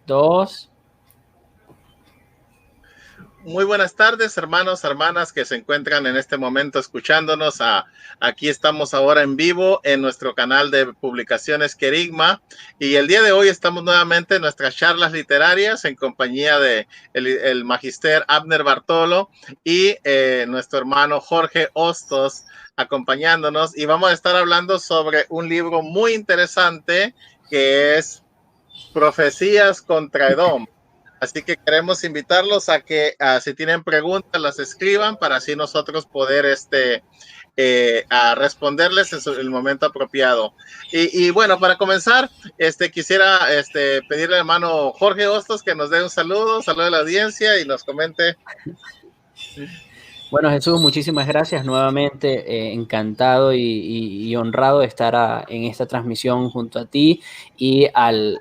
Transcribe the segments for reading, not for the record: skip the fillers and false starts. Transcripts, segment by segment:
2. Muy buenas tardes, hermanos, hermanas que se encuentran en este momento escuchándonos. Aquí estamos ahora en vivo en nuestro canal de publicaciones Querigma, y el día de hoy estamos nuevamente en nuestras charlas literarias en compañía de el magister Abner Bartolo y nuestro hermano Jorge Hostos acompañándonos, y vamos a estar hablando sobre un libro muy interesante que es Profecías contra Edom. Así que queremos invitarlos a que si tienen preguntas las escriban para así nosotros poder a responderles en el momento apropiado. Y bueno, para comenzar, quisiera pedirle al hermano Jorge Hostos que nos dé un saludo a la audiencia y nos comente. Bueno, Jesús, muchísimas gracias nuevamente. Encantado y honrado de estar en esta transmisión junto a ti y al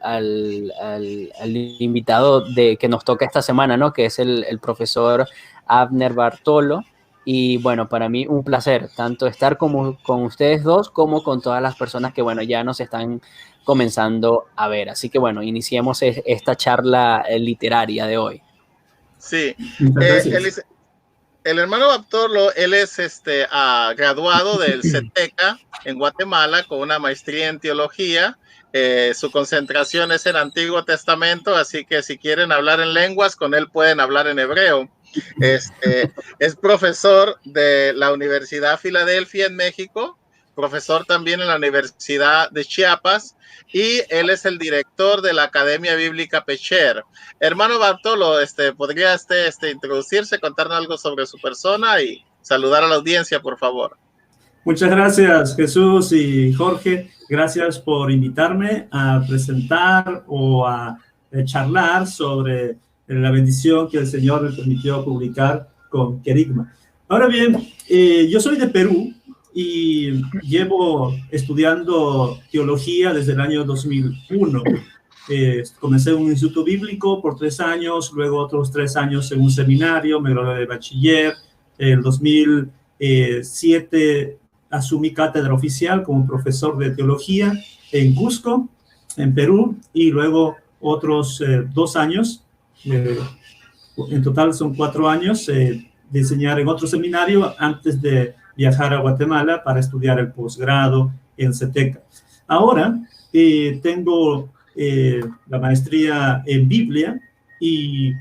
invitado que nos toca esta semana, ¿no? Que es el profesor Abner Bartolo. Y bueno, para mí un placer tanto estar con ustedes dos como con todas las personas que, bueno, ya nos están comenzando a ver. Así que, bueno, iniciemos esta charla literaria de hoy. Sí, el hermano Bartolo, él es graduado del CETECA en Guatemala con una maestría en teología. Su concentración es en Antiguo Testamento, así que si quieren hablar en lenguas, con él pueden hablar en hebreo. Es profesor de la Universidad Filadelfia en México, profesor también en la Universidad de Chiapas, y él es el director de la Academia Bíblica Pecher. Hermano Bartolo, ¿podría introducirse, contarnos algo sobre su persona y saludar a la audiencia, por favor? Muchas gracias, Jesús y Jorge. Gracias por invitarme a presentar o a charlar sobre la bendición que el Señor me permitió publicar con Querigma. Ahora bien, yo soy de Perú y llevo estudiando teología desde el año 2001. Comencé en un instituto bíblico por 3 años, luego otros 3 años en un seminario, me gradué de bachiller. En 2007 asumí cátedra oficial como profesor de teología en Cusco, en Perú, y luego otros 2 años, en total son 4 años, de enseñar en otro seminario antes de viajar a Guatemala para estudiar el posgrado en CETECA. Ahora tengo la maestría en Biblia y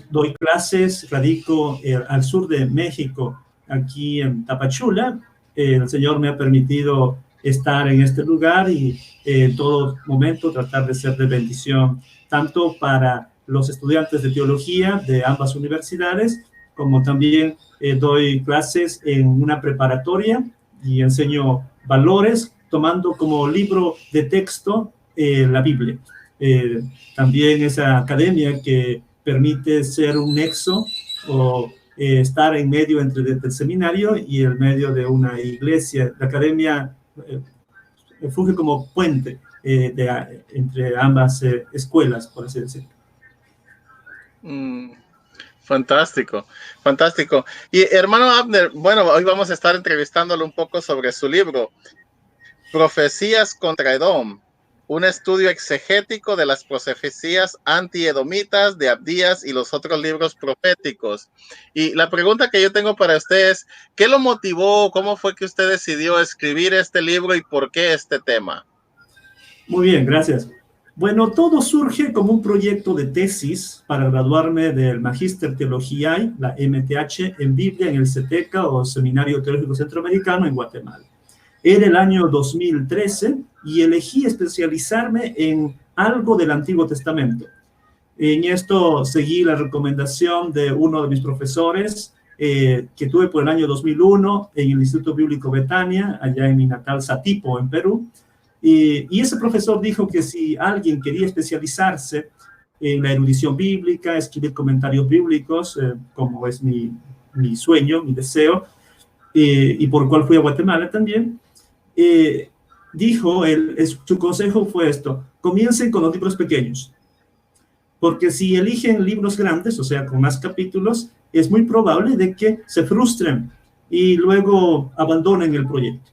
doy clases, radico al sur de México, aquí en Tapachula. El Señor me ha permitido estar en este lugar y en todo momento tratar de ser de bendición, tanto para los estudiantes de teología de ambas universidades, como también doy clases en una preparatoria y enseño valores, tomando como libro de texto la Biblia. También esa academia que permite ser un nexo o estar en medio entre el seminario y el medio de una iglesia. La academia funge como puente entre ambas escuelas, por así decirlo. Fantástico, fantástico. Y hermano Abner, bueno, hoy vamos a estar entrevistándolo un poco sobre su libro, Profecías contra Edom, un estudio exegético de las profecías anti-edomitas de Abdías y los otros libros proféticos. Y la pregunta que yo tengo para usted es, ¿qué lo motivó? ¿Cómo fue que usted decidió escribir este libro y por qué este tema? Muy bien, gracias. Bueno, todo surge como un proyecto de tesis para graduarme del Magíster Teología, la MTH, en Biblia en el CETECA o Seminario Teológico Centroamericano en Guatemala. Era el año 2013 y elegí especializarme en algo del Antiguo Testamento. En esto seguí la recomendación de uno de mis profesores que tuve por el año 2001 en el Instituto Bíblico Betania, allá en mi natal Satipo, en Perú. Y ese profesor dijo que si alguien quería especializarse en la erudición bíblica, escribir comentarios bíblicos, como es mi sueño, mi deseo, y por el cual fui a Guatemala también, dijo, su consejo fue esto: comiencen con los libros pequeños, porque si eligen libros grandes, o sea, con más capítulos, es muy probable de que se frustren y luego abandonen el proyecto.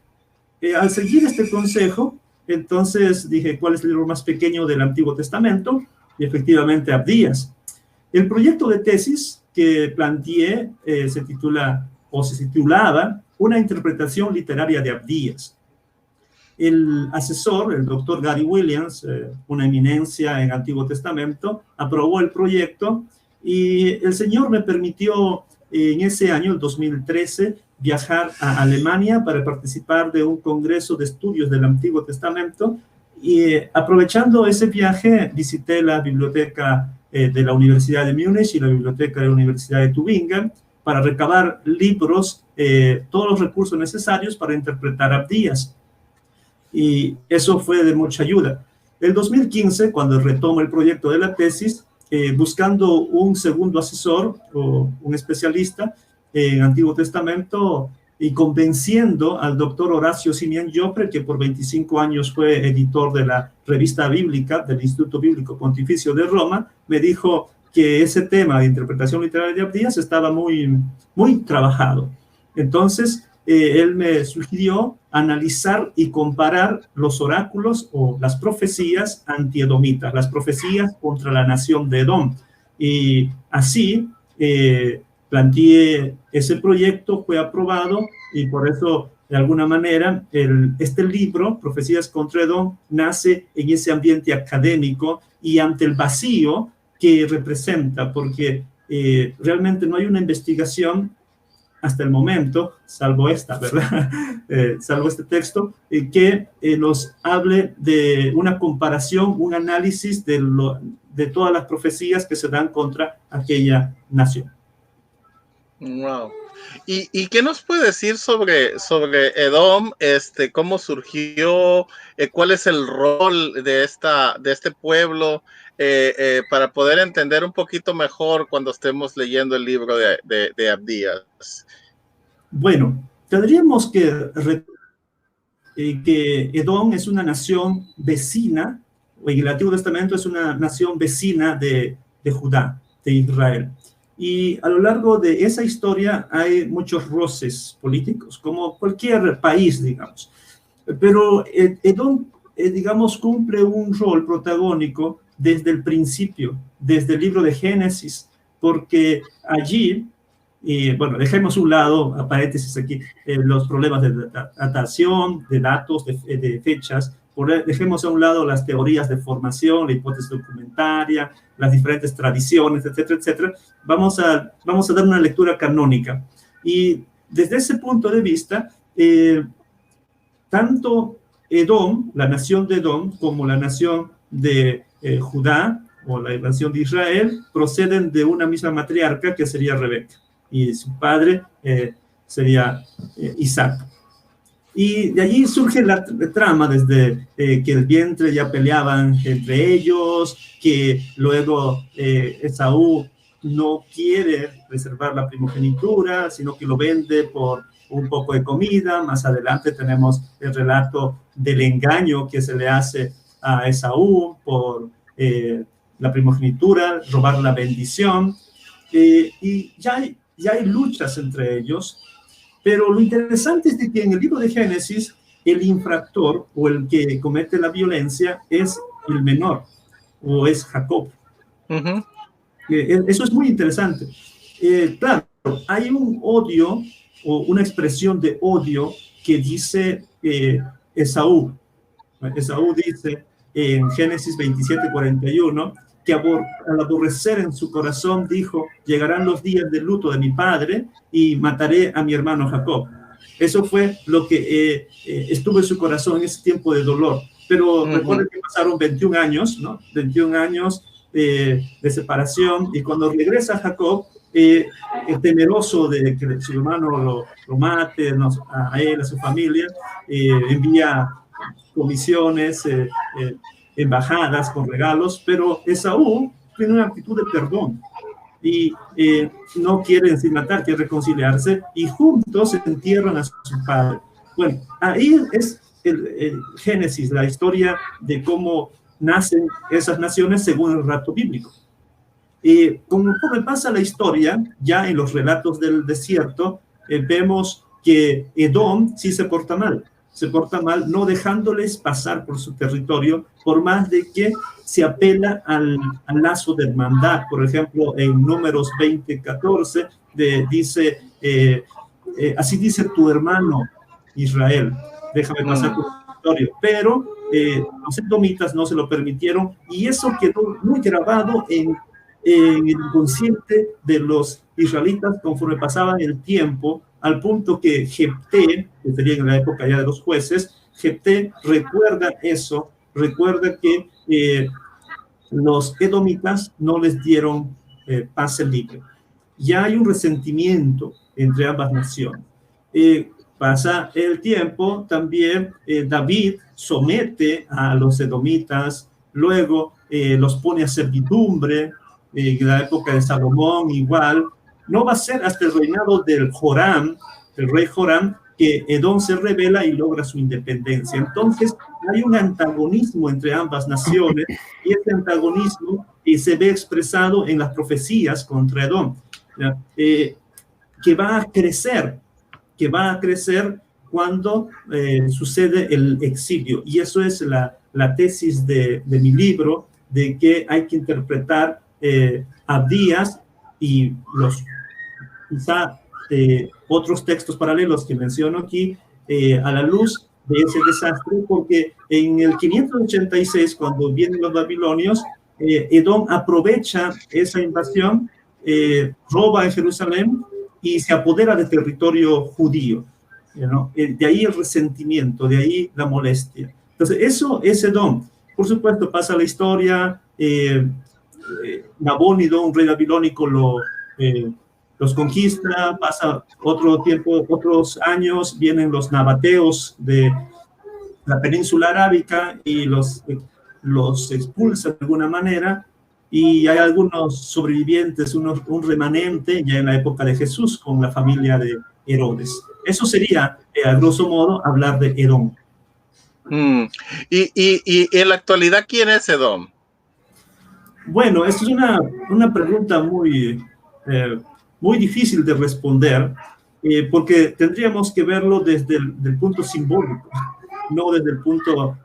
Al seguir este consejo, entonces dije, ¿cuál es el libro más pequeño del Antiguo Testamento? y efectivamente Abdías. El proyecto de tesis que planteé se titulaba Una interpretación literaria de Abdías. El asesor, el doctor Gary Williams, una eminencia en Antiguo Testamento, aprobó el proyecto y el señor me permitió en ese año, el 2013, viajar a Alemania para participar de un congreso de estudios del Antiguo Testamento y aprovechando ese viaje visité la biblioteca de la Universidad de Múnich y la biblioteca de la Universidad de Tübingen para recabar libros, todos los recursos necesarios para interpretar Abdías. Y eso fue de mucha ayuda. El 2015, cuando retomo el proyecto de la tesis, buscando un segundo asesor o un especialista en Antiguo Testamento y convenciendo al doctor Horacio Simeón Joffre, que por 25 años fue editor de la revista bíblica del Instituto Bíblico Pontificio de Roma, me dijo que ese tema de interpretación literaria de Abdías estaba muy trabajado. Entonces, él me sugirió analizar y comparar los oráculos o las profecías antiedomitas, las profecías contra la nación de Edom. Y así planteé ese proyecto, fue aprobado y por eso, de alguna manera, este libro, Profecías contra Edom, nace en ese ambiente académico y ante el vacío que representa, porque realmente no hay una investigación hasta el momento, salvo esta, ¿verdad? Salvo este texto, que nos hable de una comparación, un análisis de todas las profecías que se dan contra aquella nación. Wow. ¿Y qué nos puede decir sobre Edom? ¿Cómo surgió? ¿Cuál es el rol de este pueblo? Para poder entender un poquito mejor cuando estemos leyendo el libro de Abdías. Bueno, tendríamos que Edom es una nación vecina, o en el Antiguo Testamento es una nación vecina de Judá, de Israel. Y a lo largo de esa historia hay muchos roces políticos, como cualquier país, digamos. Pero Edom, digamos, cumple un rol protagónico desde el principio, desde el libro de Génesis, porque allí, bueno, dejemos a un lado, a paréntesis aquí, los problemas de datación, de datos, de fechas, dejemos a un lado las teorías de formación, la hipótesis documentaria, las diferentes tradiciones, etcétera, etcétera. Vamos a dar una lectura canónica. Y desde ese punto de vista, tanto Edom, la nación de Edom, como la nación de Judá, o la nación de Israel, proceden de una misma matriarca que sería Rebeca, y su padre sería Isaac. Y de allí surge la trama desde que el vientre ya peleaban entre ellos, que luego Esaú no quiere reservar la primogenitura, sino que lo vende por un poco de comida. Más adelante tenemos el relato del engaño que se le hace a Esaú por la primogenitura, robar la bendición. Y ya hay luchas entre ellos. Pero lo interesante es de que en el libro de Génesis, el infractor o el que comete la violencia es el menor, o es Jacob. Uh-huh. Eso es muy interesante. Claro, hay un odio o una expresión de odio que dice Esaú. Esaú dice en Génesis 27:41 que al aborrecer en su corazón dijo: llegarán los días de luto de mi padre y mataré a mi hermano Jacob. Eso fue lo que estuvo en su corazón en ese tiempo de dolor. Pero recuerden que pasaron 21 años, ¿no? 21 años de separación, y cuando regresa Jacob, temeroso de que su hermano lo mate, a él, a su familia, envía comisiones, embajadas con regalos, pero Esaú tiene una actitud de perdón y no quiere en sí matar, quiere reconciliarse, y juntos se entierran a su padre. Bueno, ahí es el Génesis, la historia de cómo nacen esas naciones según el relato bíblico. Conforme pasa la historia, ya en los relatos del desierto, vemos que Edom sí se porta mal. se porta mal, no dejándoles pasar por su territorio, por más de que se apela al lazo de hermandad. Por ejemplo, en Números 20:14 dice, así dice tu hermano Israel, déjame pasar por tu territorio. Pero los edomitas no se lo permitieron, y eso quedó muy grabado en el inconsciente de los israelitas conforme pasaban el tiempo, al punto que Jefté, que sería en la época ya de los jueces, Jefté recuerda eso, recuerda que los edomitas no les dieron pase libre. Ya hay un resentimiento entre ambas naciones. Pasa el tiempo, también David somete a los edomitas, luego los pone a servidumbre, en la época de Salomón igual. No va a ser hasta el reinado del rey Joram, que Edom se rebela y logra su independencia. Entonces hay un antagonismo entre ambas naciones, y ese antagonismo se ve expresado en las profecías contra Edom, que va a crecer cuando sucede el exilio. Y eso es la tesis de mi libro, de que hay que interpretar Abdías y quizá otros textos paralelos que menciono aquí a la luz de ese desastre, porque en el 586, cuando vienen los babilonios, Edom aprovecha esa invasión, roba en Jerusalén y se apodera del territorio judío, ¿no? De ahí el resentimiento, de ahí la molestia. Entonces, eso es Edom. Por supuesto, pasa la historia, Nabónido, un rey babilónico, los conquista, pasa otro tiempo, otros años, vienen los nabateos de la península arábica y los expulsan de alguna manera, y hay algunos sobrevivientes, un remanente ya en la época de Jesús con la familia de Herodes. Eso sería, a grosso modo, hablar de Edom. Y en la actualidad, ¿quién es Edom? Bueno, esta es una pregunta muy difícil de responder, porque tendríamos que verlo desde el punto simbólico, no desde el punto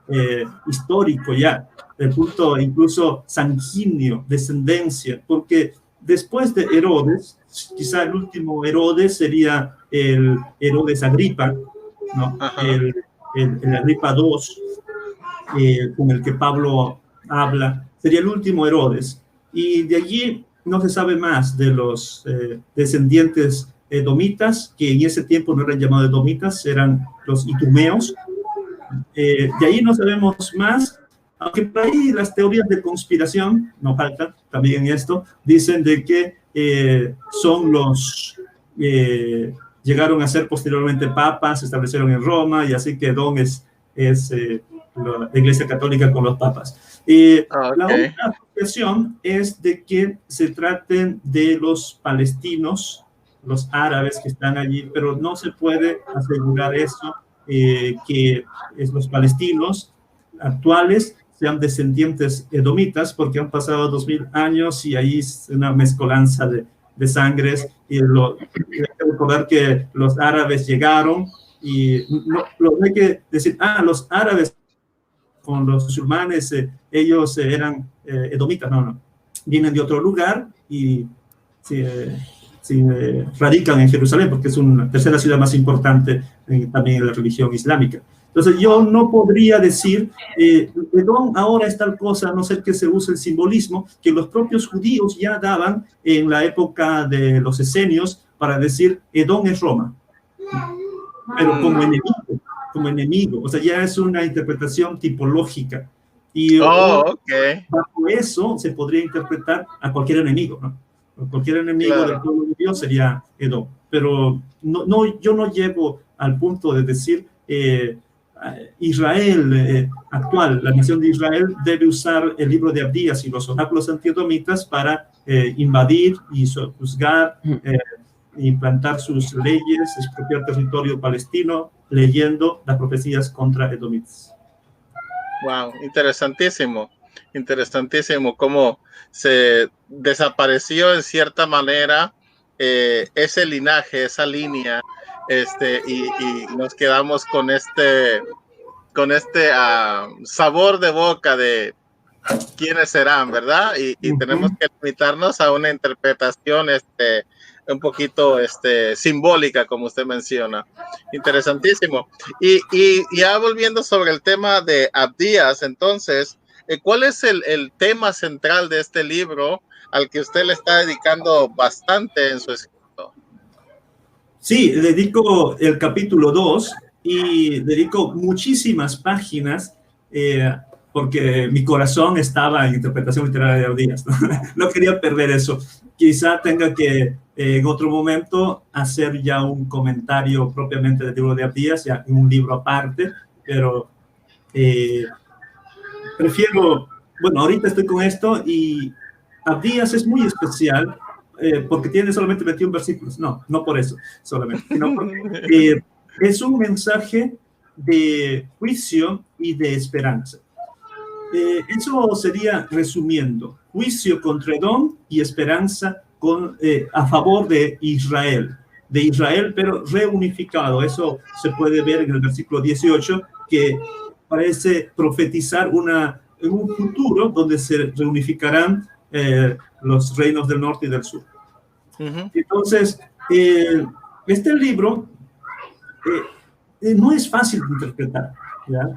histórico ya, el punto incluso sanguíneo, descendencia, porque después de Herodes, quizá el último Herodes sería el Herodes Agripa, ¿no? El Agripa II, con el que Pablo habla, sería el último Herodes, y de allí no se sabe más de los descendientes edomitas, que en ese tiempo no eran llamados edomitas, eran los idumeos. De ahí no sabemos más, aunque por ahí las teorías de conspiración, no faltan también en esto, dicen de que son llegaron a ser posteriormente papas, se establecieron en Roma, y así que Edom es la Iglesia Católica con los papas. La otra asociación es de que se traten de los palestinos, los árabes que están allí, pero no se puede asegurar eso, que los palestinos actuales sean descendientes edomitas, porque han pasado 2000 años y ahí es una mezcolanza de sangres, y hay que recordar que los árabes llegaron, y no hay que decir, los árabes con los musulmanes, ellos eran edomitas, no, vienen de otro lugar y radican en Jerusalén, porque es una tercera ciudad más importante también en la religión islámica. Entonces yo no podría decir, Edom ahora es tal cosa, a no ser que se use el simbolismo que los propios judíos ya daban en la época de los esenios, para decir Edom es Roma, pero como enemigo, o sea, ya es una interpretación tipológica, y bajo eso se podría interpretar a cualquier enemigo, ¿no? Cualquier enemigo del pueblo de Dios sería Edom, pero yo no llego al punto de decir Israel actual, la nación de Israel debe usar el libro de Abdías y los oráculos antiedomitas para invadir y juzgar, implantar sus leyes, expropiar territorio palestino, leyendo las profecías contra edomitas. Wow, interesantísimo cómo se desapareció en cierta manera ese linaje, esa línea y nos quedamos con este sabor de boca de quiénes serán, ¿verdad? Y tenemos que limitarnos a una interpretación un poquito simbólica, como usted menciona. Interesantísimo. Y ya volviendo sobre el tema de Abdías, entonces, ¿cuál es el tema central de este libro al que usted le está dedicando bastante en su escrito? Sí, dedico el capítulo 2 y dedico muchísimas páginas porque mi corazón estaba en interpretación literaria de Abdías. No quería perder eso. Quizá tenga que en otro momento hacer ya un comentario propiamente del libro de Abdías, ya en un libro aparte, pero prefiero, bueno, ahorita estoy con esto y Abdías es muy especial porque tiene solamente 21 versículos. No, no por eso solamente, sino porque es un mensaje de juicio y de esperanza. Eso sería resumiendo: juicio contra Edom y esperanza a favor de Israel, pero reunificado. Eso se puede ver en el versículo 18, que parece profetizar en un futuro donde se reunificarán los reinos del norte y del sur. Entonces, este libro no es fácil de interpretar, ¿ya?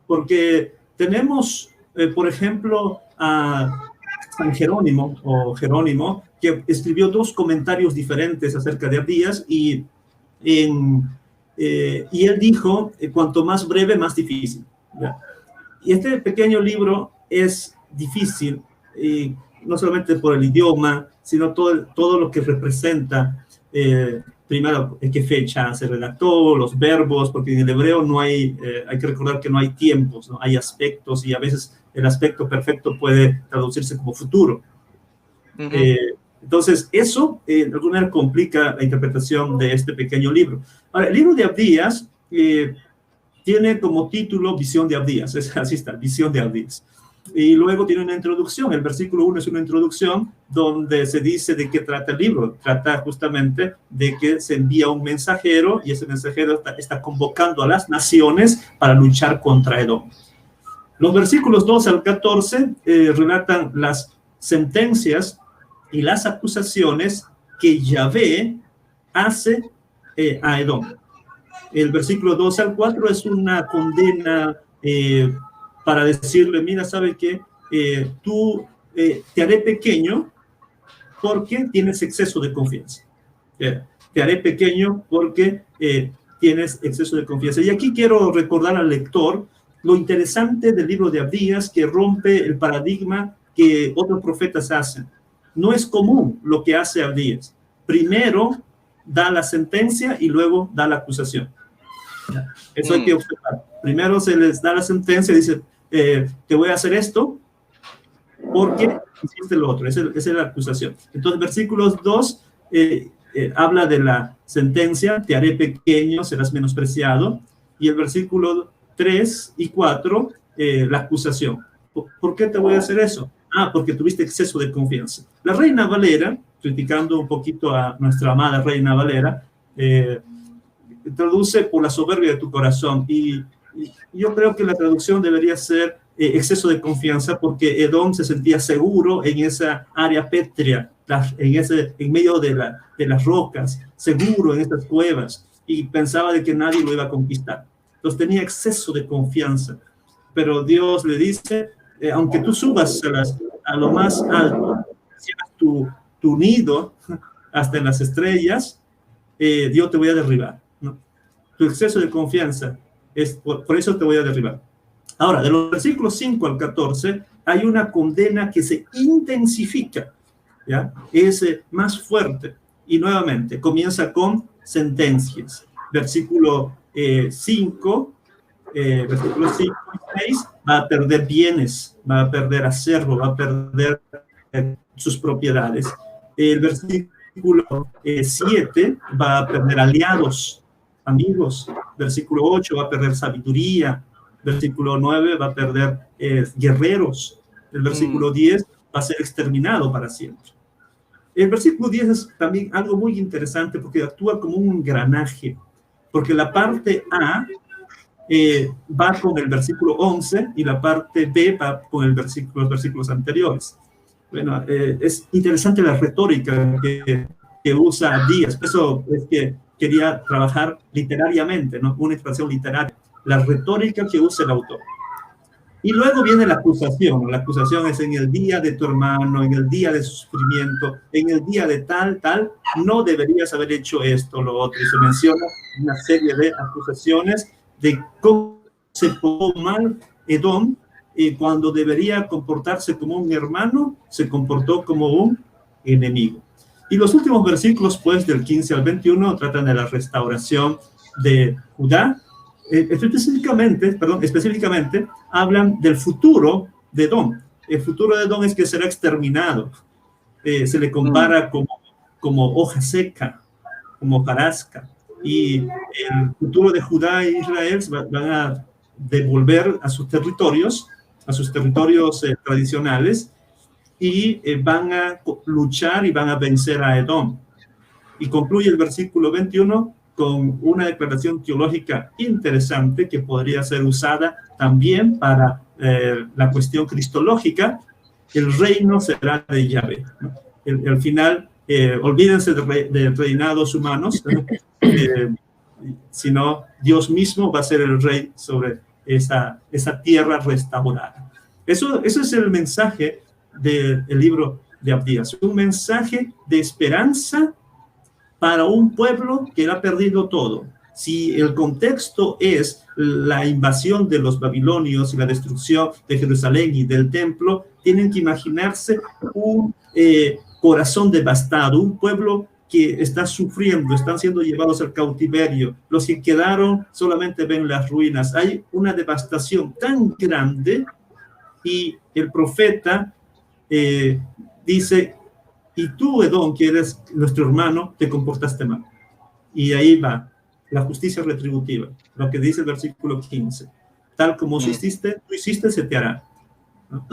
Porque tenemos, por ejemplo, a San Jerónimo, que escribió 2 comentarios diferentes acerca de Abdías, y él dijo, cuanto más breve, más difícil, ¿ya? Y este pequeño libro es difícil, no solamente por el idioma, sino todo lo que representa. Primero, en qué fecha se redactó, los verbos, porque en el hebreo no hay que recordar que no hay tiempos, ¿no? Hay aspectos, y a veces el aspecto perfecto puede traducirse como futuro. Entonces, eso de alguna manera complica la interpretación de este pequeño libro. Ahora, el libro de Abdías tiene como título Visión de Abdías, así está, Visión de Abdías. Y luego tiene una introducción. El versículo 1 es una introducción donde se dice de qué trata el libro. Trata justamente de que se envía un mensajero, y ese mensajero está convocando a las naciones para luchar contra Edom. Los versículos 2 al 14 relatan las sentencias y las acusaciones que Yahvé hace a Edom. El versículo 2 al 4 es una condena para decirle: mira, ¿sabe qué? Tú te haré pequeño porque tienes exceso de confianza. Te haré pequeño porque tienes exceso de confianza. Y aquí quiero recordar al lector lo interesante del libro de Abdías, que rompe el paradigma que otros profetas hacen. No es común lo que hace Abdías. Primero da la sentencia y luego da la acusación. Eso hay que observar. Primero se les da la sentencia y dice: te voy a hacer esto porque hiciste lo otro. Esa es la acusación. Entonces, versículos 2 habla de la sentencia: te haré pequeño, serás menospreciado. Y el versículo 3 y 4, la acusación. ¿Por qué te voy a hacer eso? Porque tuviste exceso de confianza. La Reina Valera, criticando un poquito a nuestra amada Reina Valera, traduce: por la soberbia de tu corazón. Y yo creo que la traducción debería ser exceso de confianza, porque Edom se sentía seguro en esa área pétrea, en medio de las rocas, seguro en estas cuevas, y pensaba de que nadie lo iba a conquistar. Entonces tenía exceso de confianza. Pero Dios le dice: aunque tú subas a lo más alto, cierras tu nido hasta en las estrellas, yo te voy a derribar, ¿no? Tu exceso de confianza por eso te voy a derribar. Ahora, de los versículos 5 al 14 hay una condena que se intensifica, ¿ya? Es más fuerte, y nuevamente comienza con sentencias. Versículo 5 y 6, va a perder bienes, va a perder acervo, va a perder sus propiedades. El versículo 7 va a perder aliados, amigos. Versículo 8 va a perder sabiduría. Versículo 9 va a perder guerreros. El versículo 10 va a ser exterminado para siempre. El versículo 10 es también algo muy interesante porque actúa como un engranaje. porque la parte A va con el versículo 11 y la parte B va con los versículos anteriores. Bueno, es interesante la retórica que usa Díaz. Eso es que quería trabajar literariamente, ¿no? Una expresión literaria. La retórica que usa el autor. Y luego viene la acusación. La acusación es: en el día de tu hermano, en el día de su sufrimiento, en el día de tal, no deberías haber hecho esto, lo otro. Y se menciona una serie de acusaciones de cómo se portó mal Edom, y cuando debería comportarse como un hermano, se comportó como un enemigo. Y los últimos versículos, pues, del 15 al 21, tratan de la restauración de Judá. Específicamente hablan del futuro de Edom. El futuro de Edom es que será exterminado. Se le compara como hoja seca, como hojarasca. Y el futuro de Judá e Israel van a devolver a sus territorios tradicionales, y van a luchar y van a vencer a Edom. Y concluye el versículo 21 con una declaración teológica interesante que podría ser usada también para la cuestión cristológica: el reino será de Yahvé. Al final, olvídense de reinados humanos, sino Dios mismo va a ser el rey sobre esa tierra restaurada. Eso es el mensaje del libro de Abdías, un mensaje de esperanza para un pueblo que ha perdido todo. Si el contexto es la invasión de los babilonios y la destrucción de Jerusalén y del templo, tienen que imaginarse un corazón devastado, un pueblo que está sufriendo, están siendo llevados al cautiverio. Los que quedaron solamente ven las ruinas. Hay una devastación tan grande, y el profeta dice: y tú, Edom, que eres nuestro hermano, te comportaste mal. Y ahí va la justicia retributiva, lo que dice el versículo 15. Tal como tú hiciste, se te hará. ¿No?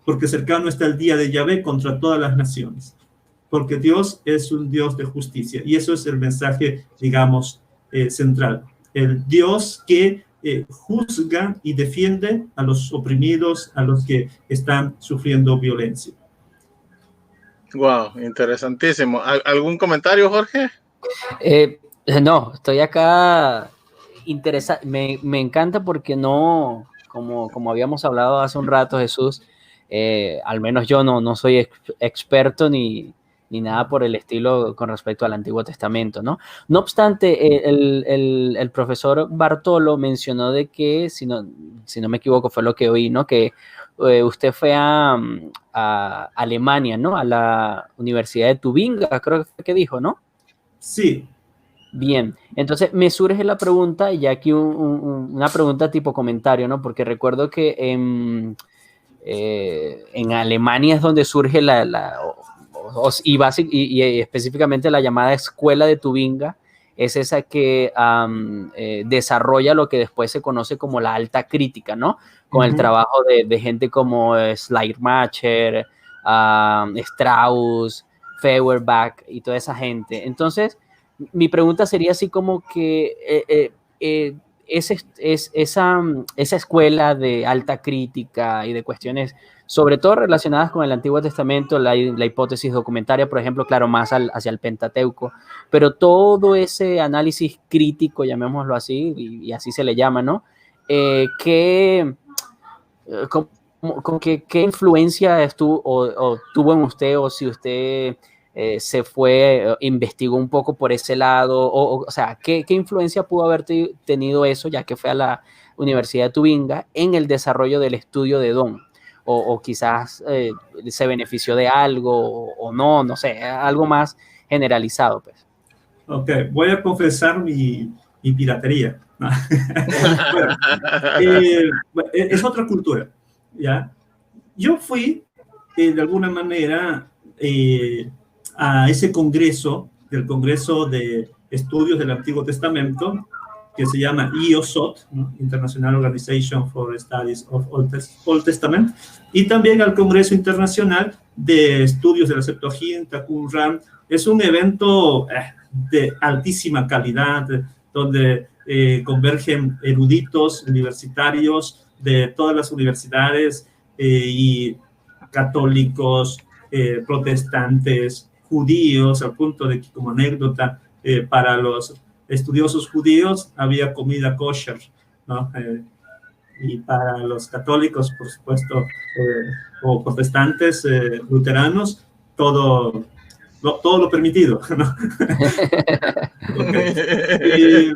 Porque cercano está el día de Yahvé contra todas las naciones. Porque Dios es un Dios de justicia. Y eso es el mensaje, digamos, central. El Dios que juzga y defiende a los oprimidos, a los que están sufriendo violencia. Wow, interesantísimo. ¿Algún comentario, Jorge? No, estoy acá interesado. Me encanta porque no, como habíamos hablado hace un rato, Jesús, al menos yo no soy experto ni nada por el estilo con respecto al Antiguo Testamento, ¿no? No obstante, el profesor Bartolo mencionó de que, si no me equivoco, fue lo que oí, ¿no? Que usted fue a Alemania, ¿no? A la Universidad de Tubinga, creo que dijo, ¿no? Sí. Bien, entonces me surge la pregunta, y aquí una pregunta tipo comentario, ¿no? Porque recuerdo que en Alemania es donde surge y específicamente la llamada Escuela de Tubinga, es esa que desarrolla lo que después se conoce como la alta crítica, ¿no? Con el trabajo de gente como Schleiermacher, Strauss, Feuerbach y toda esa gente. Entonces, mi pregunta sería así como que esa escuela de alta crítica y de cuestiones, sobre todo relacionadas con el Antiguo Testamento, la hipótesis documentaria, por ejemplo, claro, más hacia el Pentateuco, pero todo ese análisis crítico, llamémoslo así, y así se le llama, ¿no? ¿Qué influencia tuvo en usted, o si usted se fue, investigó un poco por ese lado, o sea, ¿qué influencia pudo haber tenido eso, ya que fue a la Universidad de Tubinga, en el desarrollo del estudio de Edom? O quizás se benefició de algo, o no sé, algo más generalizado, pues. Ok, voy a confesar mi piratería. Bueno, es otra cultura, ¿ya? Yo fui, de alguna manera, a ese congreso, del Congreso de Estudios del Antiguo Testamento, que se llama IOSOT, ¿no? International Organization for Studies of Old Testament, y también al Congreso Internacional de Estudios de la Septuaginta, Qumran. Es un evento de altísima calidad, donde convergen eruditos universitarios de todas las universidades y católicos, protestantes, judíos, al punto de que, como anécdota, para los estudiosos judíos había comida kosher, ¿no? Y para los católicos, por supuesto, o protestantes, luteranos, todo lo permitido, ¿no? Okay.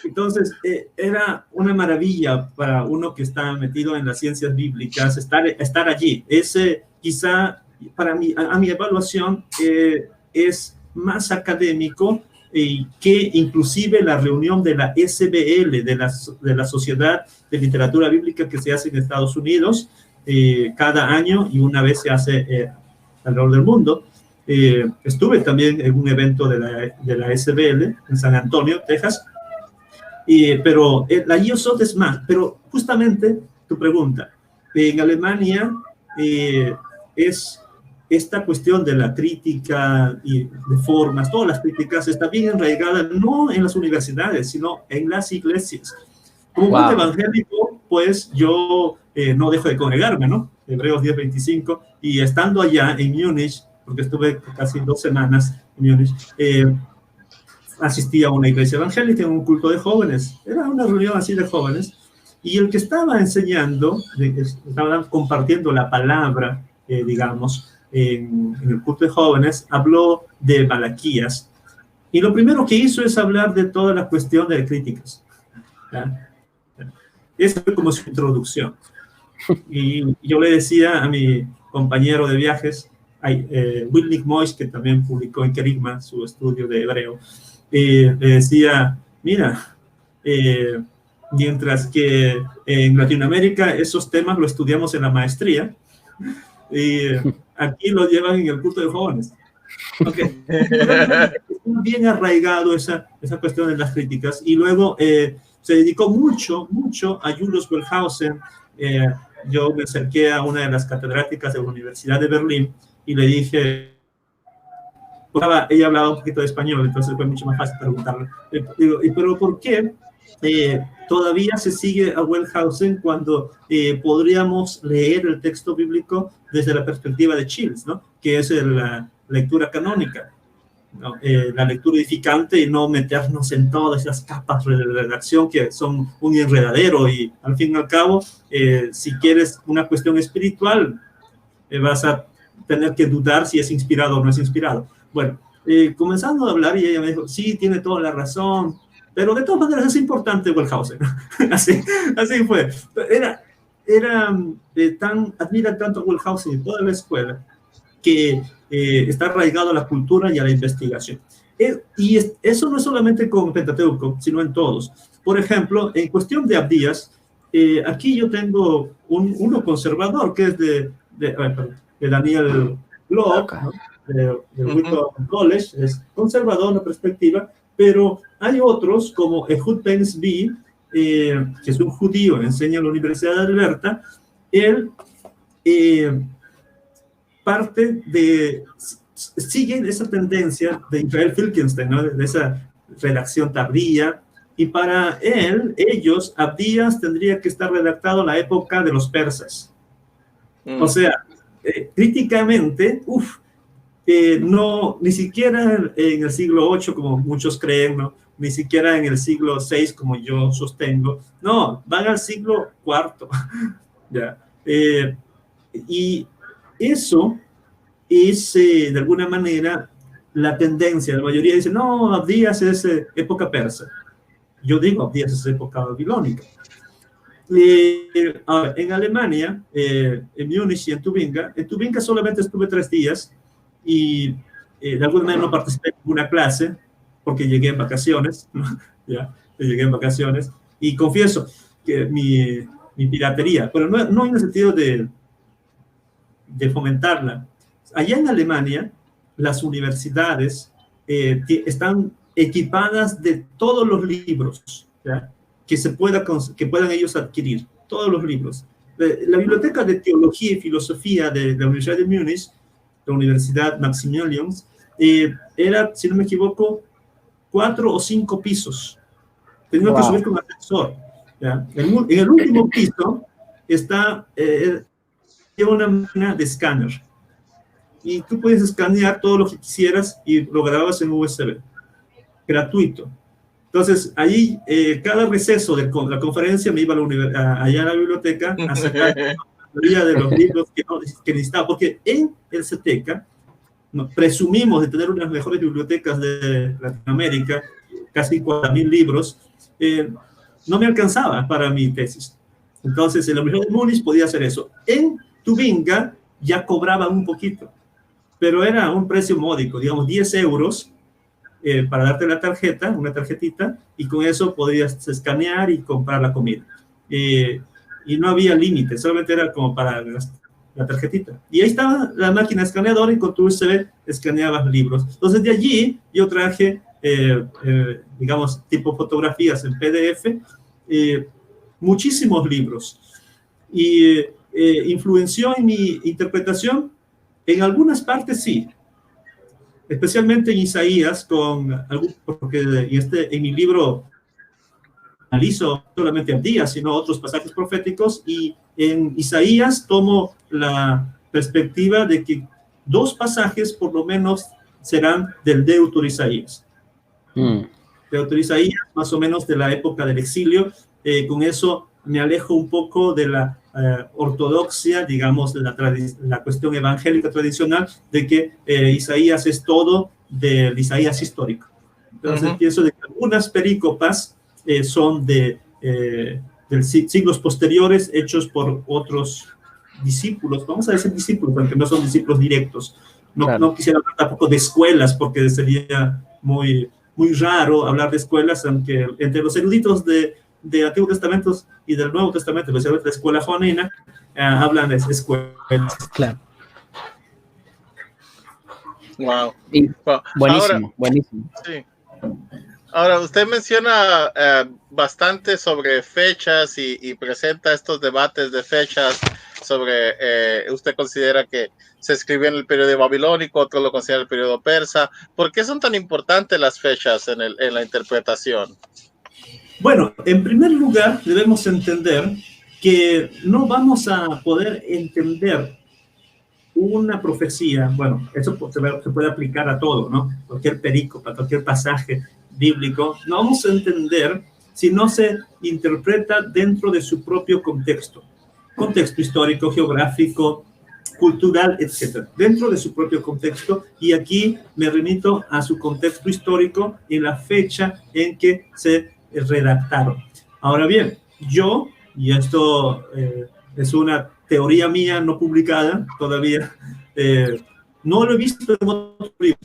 Entonces, era una maravilla para uno que está metido en las ciencias bíblicas estar allí. Ese, quizá, para mí, a mi evaluación, es más académico que inclusive la reunión de la SBL, de la Sociedad de Literatura Bíblica, que se hace en Estados Unidos cada año, y una vez se hace alrededor del mundo. Estuve también en un evento de la SBL en San Antonio, Texas, pero la IOSOT es más. Pero justamente tu pregunta, en Alemania es esta cuestión de la crítica y de formas, todas las críticas, está bien enraigada no en las universidades, sino en las iglesias. Como buen evangélico, pues yo no dejo de congregarme, ¿no? Hebreos 10:25, y estando allá en Múnich, porque estuve casi 2 semanas en Múnich, asistí a una iglesia evangélica en un culto de jóvenes. Era una reunión así de jóvenes, y el que estaba enseñando, estaba compartiendo la palabra, digamos, en el culto de jóvenes, habló de Malaquías, y lo primero que hizo es hablar de toda la cuestión de críticas, ¿ya? Esa fue como su introducción. Y yo le decía a mi compañero de viajes, Wilnick Mois, que también publicó en Kerigma su estudio de hebreo, le decía, mira, mientras que en Latinoamérica esos temas los estudiamos en la maestría, aquí lo llevan en el culto de jóvenes. Okay. Bien arraigado esa cuestión de las críticas, y luego se dedicó mucho a Julius Wellhausen. Yo me acerqué a una de las catedráticas de la Universidad de Berlín y le dije, ella hablaba un poquito de español, entonces fue mucho más fácil preguntarle, pero ¿por qué todavía se sigue a Wellhausen cuando podríamos leer el texto bíblico desde la perspectiva de Childs, ¿no? Que es la lectura canónica, ¿no? La lectura edificante, y no meternos en todas esas capas de redacción que son un enredadero, y al fin y al cabo, si quieres una cuestión espiritual, vas a tener que dudar si es inspirado o no es inspirado. Bueno, comenzando a hablar, y ella me dijo, sí, tiene toda la razón, pero de todas maneras es importante Wellhausen. así fue. Admira tanto a Wellhausen y toda la escuela, que está arraigado a la cultura y a la investigación. Y eso no es solamente con Pentateuco, sino en todos. Por ejemplo, en cuestión de Abdías, aquí yo tengo uno conservador, que es de Daniel Glock, ¿no? de Wheaton College, es conservador la perspectiva, pero hay otros como Ehud Pensby, que es un judío, enseña en la Universidad de Alberta. Él siguen esa tendencia de Israel Finkelstein, ¿no? De esa redacción tardía, y para ellos, Abdías tendría que estar redactado en la época de los persas. O sea, críticamente, no, ni siquiera en el siglo VIII, como muchos creen, ¿no? Ni siquiera en el siglo VI, como yo sostengo. No, van al siglo IV. ¿Ya? Y eso es, de alguna manera, la tendencia. La mayoría dice, no, Abdías es época persa. Yo digo, Abdías es época babilónica. En Alemania, en Múnich y en Tubinga solamente estuve 3 días, y de alguna manera no participé en una clase porque llegué en vacaciones, ¿no? Ya, llegué en vacaciones, y confieso que mi piratería, pero no en el sentido de fomentarla. Allá en Alemania, las universidades están equipadas de todos los libros, ¿ya? Que puedan ellos adquirir, todos los libros. La biblioteca de teología y filosofía de la Universidad de Múnich, la Universidad Maximilians, era, si no me equivoco, 4 o 5 pisos. teniendo que subir con ascensor. ¿Ya? En el último piso está una máquina de escáner. Y tú puedes escanear todo lo que quisieras y lo grababas en USB. Gratuito. Entonces, ahí, cada receso de la conferencia me iba allá a la biblioteca a sacar la mayoría de los libros que necesitaba, porque en el CETECA presumimos de tener una de las mejores bibliotecas de Latinoamérica, casi 40.000 libros, no me alcanzaba para mi tesis. Entonces, en la Universidad de Múnich podía hacer eso. En Tubinga ya cobraban un poquito, pero era un precio módico, digamos 10 euros, para darte la tarjeta, una tarjetita, y con eso podías escanear y comprar la comida. Y no había límite, solamente era como para la tarjetita. Y ahí estaba la máquina escaneadora y con tu USB escaneabas libros. Entonces de allí yo traje, digamos, tipo fotografías en PDF, muchísimos libros. Y influenció en mi interpretación. En algunas partes sí, especialmente en Isaías, porque en mi libro analizo solamente Abdías, sino otros pasajes proféticos, y en Isaías tomo la perspectiva de que 2 pasajes por lo menos serán del Deutero Isaías. Deutero Isaías, más o menos de la época del exilio. Con eso me alejo un poco de la ortodoxia, digamos, de la cuestión evangélica tradicional, de que Isaías es todo del Isaías histórico. Entonces, pienso de que algunas perícopas son de siglos posteriores, hechos por otros discípulos, vamos a decir discípulos, aunque no son discípulos directos. No quisiera hablar tampoco de escuelas, porque sería muy raro hablar de escuelas, aunque entre los eruditos de Antiguo Testamento y del Nuevo Testamento, especialmente la escuela joanina, hablan de escuelas. Claro. Wow. Buenísimo, buenísimo. Sí. Ahora, usted menciona bastante sobre fechas y presenta estos debates de fechas sobre, usted considera que se escribió en el periodo babilónico, otros lo consideran el periodo persa. ¿Por qué son tan importantes las fechas en la interpretación? Bueno, en primer lugar, debemos entender que no vamos a poder entender una profecía, bueno, eso se puede aplicar a todo, ¿no? Cualquier perícopa, cualquier pasaje bíblico, no vamos a entender si no se interpreta dentro de su propio contexto histórico, geográfico, cultural, etc. Dentro de su propio contexto, y aquí me remito a su contexto histórico y la fecha en que se redactaron. Ahora bien, y esto es una teoría mía no publicada todavía, no lo he visto en otro libro,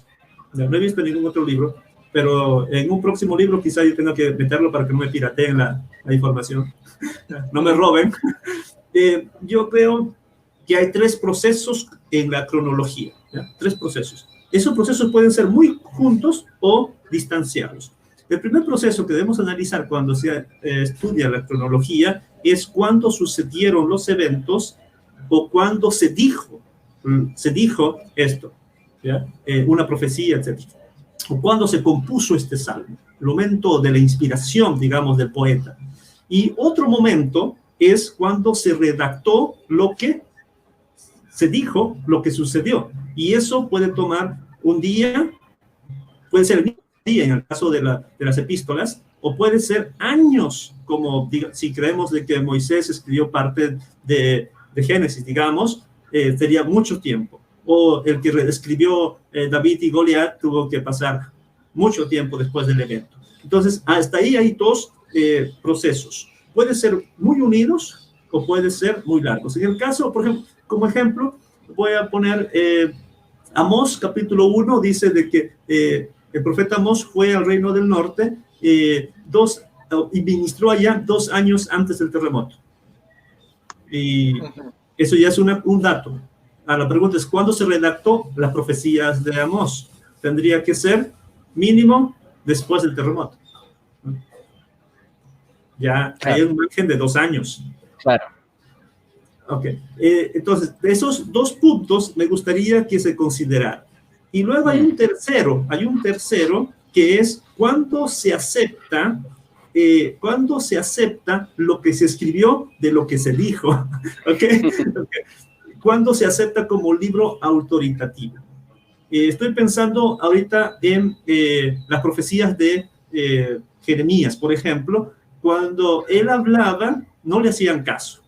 no he visto en ningún otro libro, pero en un próximo libro quizá yo tenga que meterlo para que no me pirateen la información, no me roben. Yo creo que hay 3 procesos en la cronología, ¿ya? 3 procesos. Esos procesos pueden ser muy juntos o distanciados. El primer proceso que debemos analizar cuando se estudia la cronología es cuándo sucedieron los eventos o cuándo se dijo esto, ¿ya? Una profecía, etc. O cuándo se compuso este salmo, el momento de la inspiración, digamos, del poeta. Y otro momento es cuando se redactó lo que se dijo, lo que sucedió. Y eso puede tomar un día, puede ser el mismo día en el caso de las epístolas, o puede ser años, como si creemos de que Moisés escribió parte de Génesis, digamos, sería mucho tiempo. O el que escribió David y Goliat tuvo que pasar mucho tiempo después del evento. Entonces, hasta ahí hay 2 procesos. Pueden ser muy unidos o pueden ser muy largos. En el caso, por ejemplo, como ejemplo, voy a poner Amós, capítulo 1, dice de que el profeta Amós fue al reino del norte y ministró allá 2 años antes del terremoto. Y eso ya es un dato. La pregunta es, ¿cuándo se redactó las profecías de Amós? Tendría que ser mínimo después del terremoto. Ya hay un margen de 2 años. Claro. Ok. Entonces, de esos 2 puntos me gustaría que se consideraran. Y luego hay un tercero que es cuándo se acepta cuando se acepta lo que se escribió de lo que se dijo, ¿ok? Cuando se acepta como libro autoritativo. Estoy pensando ahorita en las profecías de Jeremías, por ejemplo, cuando él hablaba, no le hacían caso.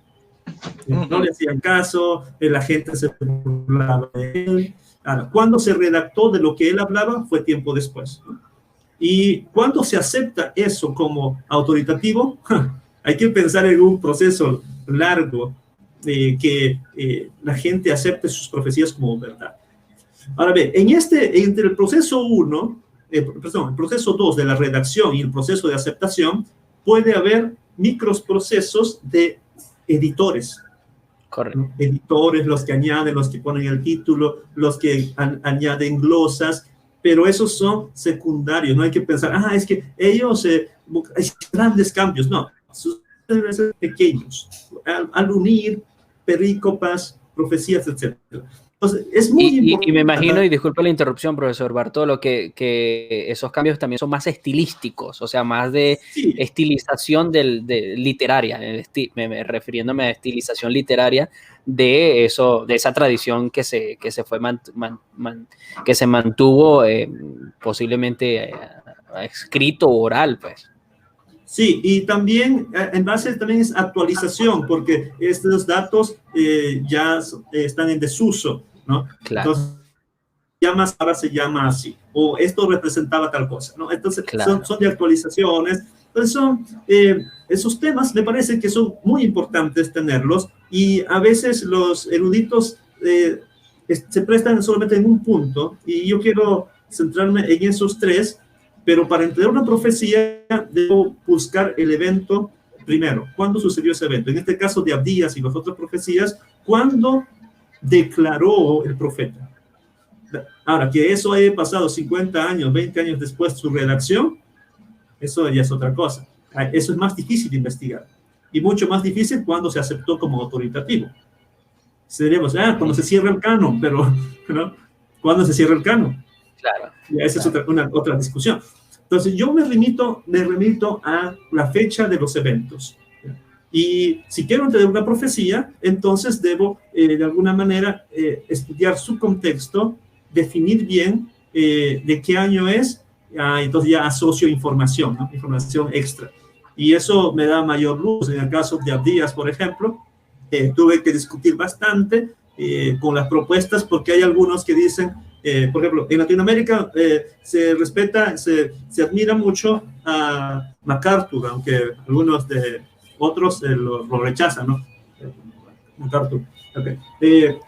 No le hacían caso, la gente se burlaba de él. Ahora, cuando se redactó de lo que él hablaba fue tiempo después, ¿no? Y cuando se acepta eso como autoritativo, hay que pensar en un proceso largo que la gente acepte sus profecías como verdad. Ahora bien, entre el proceso 1, el proceso 2 de la redacción y el proceso de aceptación, puede haber microprocesos de editores. Correcto. Editores, los que añaden, los que ponen el título, los que añaden glosas, pero esos son secundarios. No hay que pensar, es que ellos hay grandes cambios. No, deben ser pequeños. Al unir perícopas, profecías, etc. Entonces, es muy importante. Y me imagino, y disculpa la interrupción, profesor Bartolo, que esos cambios también son más estilísticos, o sea, más de estilización literaria, refiriéndome a estilización literaria de esa tradición que se mantuvo posiblemente escrito o oral, pues. Sí, y también en base también es actualización, porque estos datos ya están en desuso, ¿no? Claro. Entonces, ahora se llama así, o esto representaba tal cosa, ¿no? Entonces, claro, son de actualizaciones. Entonces, esos temas me parece que son muy importantes tenerlos, y a veces los eruditos se prestan solamente en un punto, y yo quiero centrarme en esos tres. Pero para entender una profecía, debo buscar el evento primero. ¿Cuándo sucedió ese evento? En este caso de Abdías y las otras profecías, ¿cuándo declaró el profeta? Ahora, que eso haya pasado 50 años, 20 años después de su redacción, eso ya es otra cosa. Eso es más difícil de investigar. Y mucho más difícil cuando se aceptó como autoritativo. Seríamos, cuando se cierra el canon, pero ¿no? ¿Cuándo se cierra el canon? Claro. Y esa es otra discusión. Entonces, yo me remito a la fecha de los eventos. Y si quiero entender una profecía, entonces debo, de alguna manera, estudiar su contexto, definir bien de qué año es, entonces ya asocio información, ¿no? Información extra. Y eso me da mayor luz. En el caso de Abdías, por ejemplo, tuve que discutir bastante con las propuestas, porque hay algunos que dicen, por ejemplo, en Latinoamérica se respeta, se admira mucho a MacArthur, aunque algunos de otros lo rechazan, ¿no? MacArthur. Okay.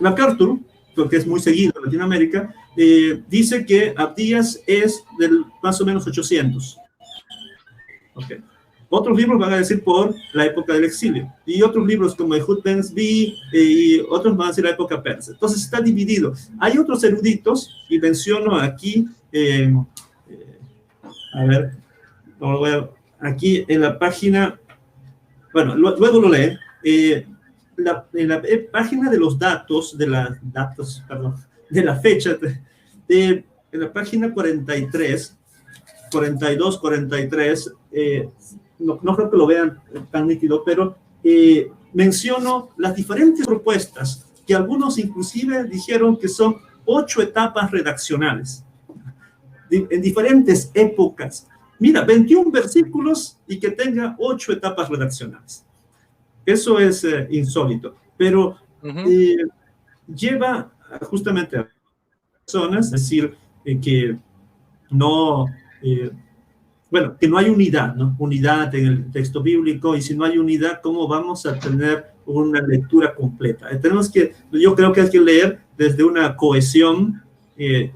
MacArthur, porque es muy seguido en Latinoamérica, dice que Abdías es del más o menos 800. Okay. Otros libros van a decir por la época del exilio, y otros libros como Ehud Ben-Zvi y otros van a decir la época persa. Entonces está dividido. Hay otros eruditos, y menciono aquí, aquí en la página, bueno, luego lo leen, en la página de los datos, de la fecha, en la página 42, 43, no creo que lo vean tan nítido, pero menciono las diferentes propuestas, que algunos inclusive dijeron que son 8 etapas redaccionales, en diferentes épocas. Mira, 21 versículos y que tenga 8 etapas redaccionales. Eso es insólito, pero lleva justamente a personas a decir que no... bueno, que no hay unidad, ¿no? Unidad en el texto bíblico, y si no hay unidad, ¿cómo vamos a tener una lectura completa? Yo creo que hay que leer desde una cohesión,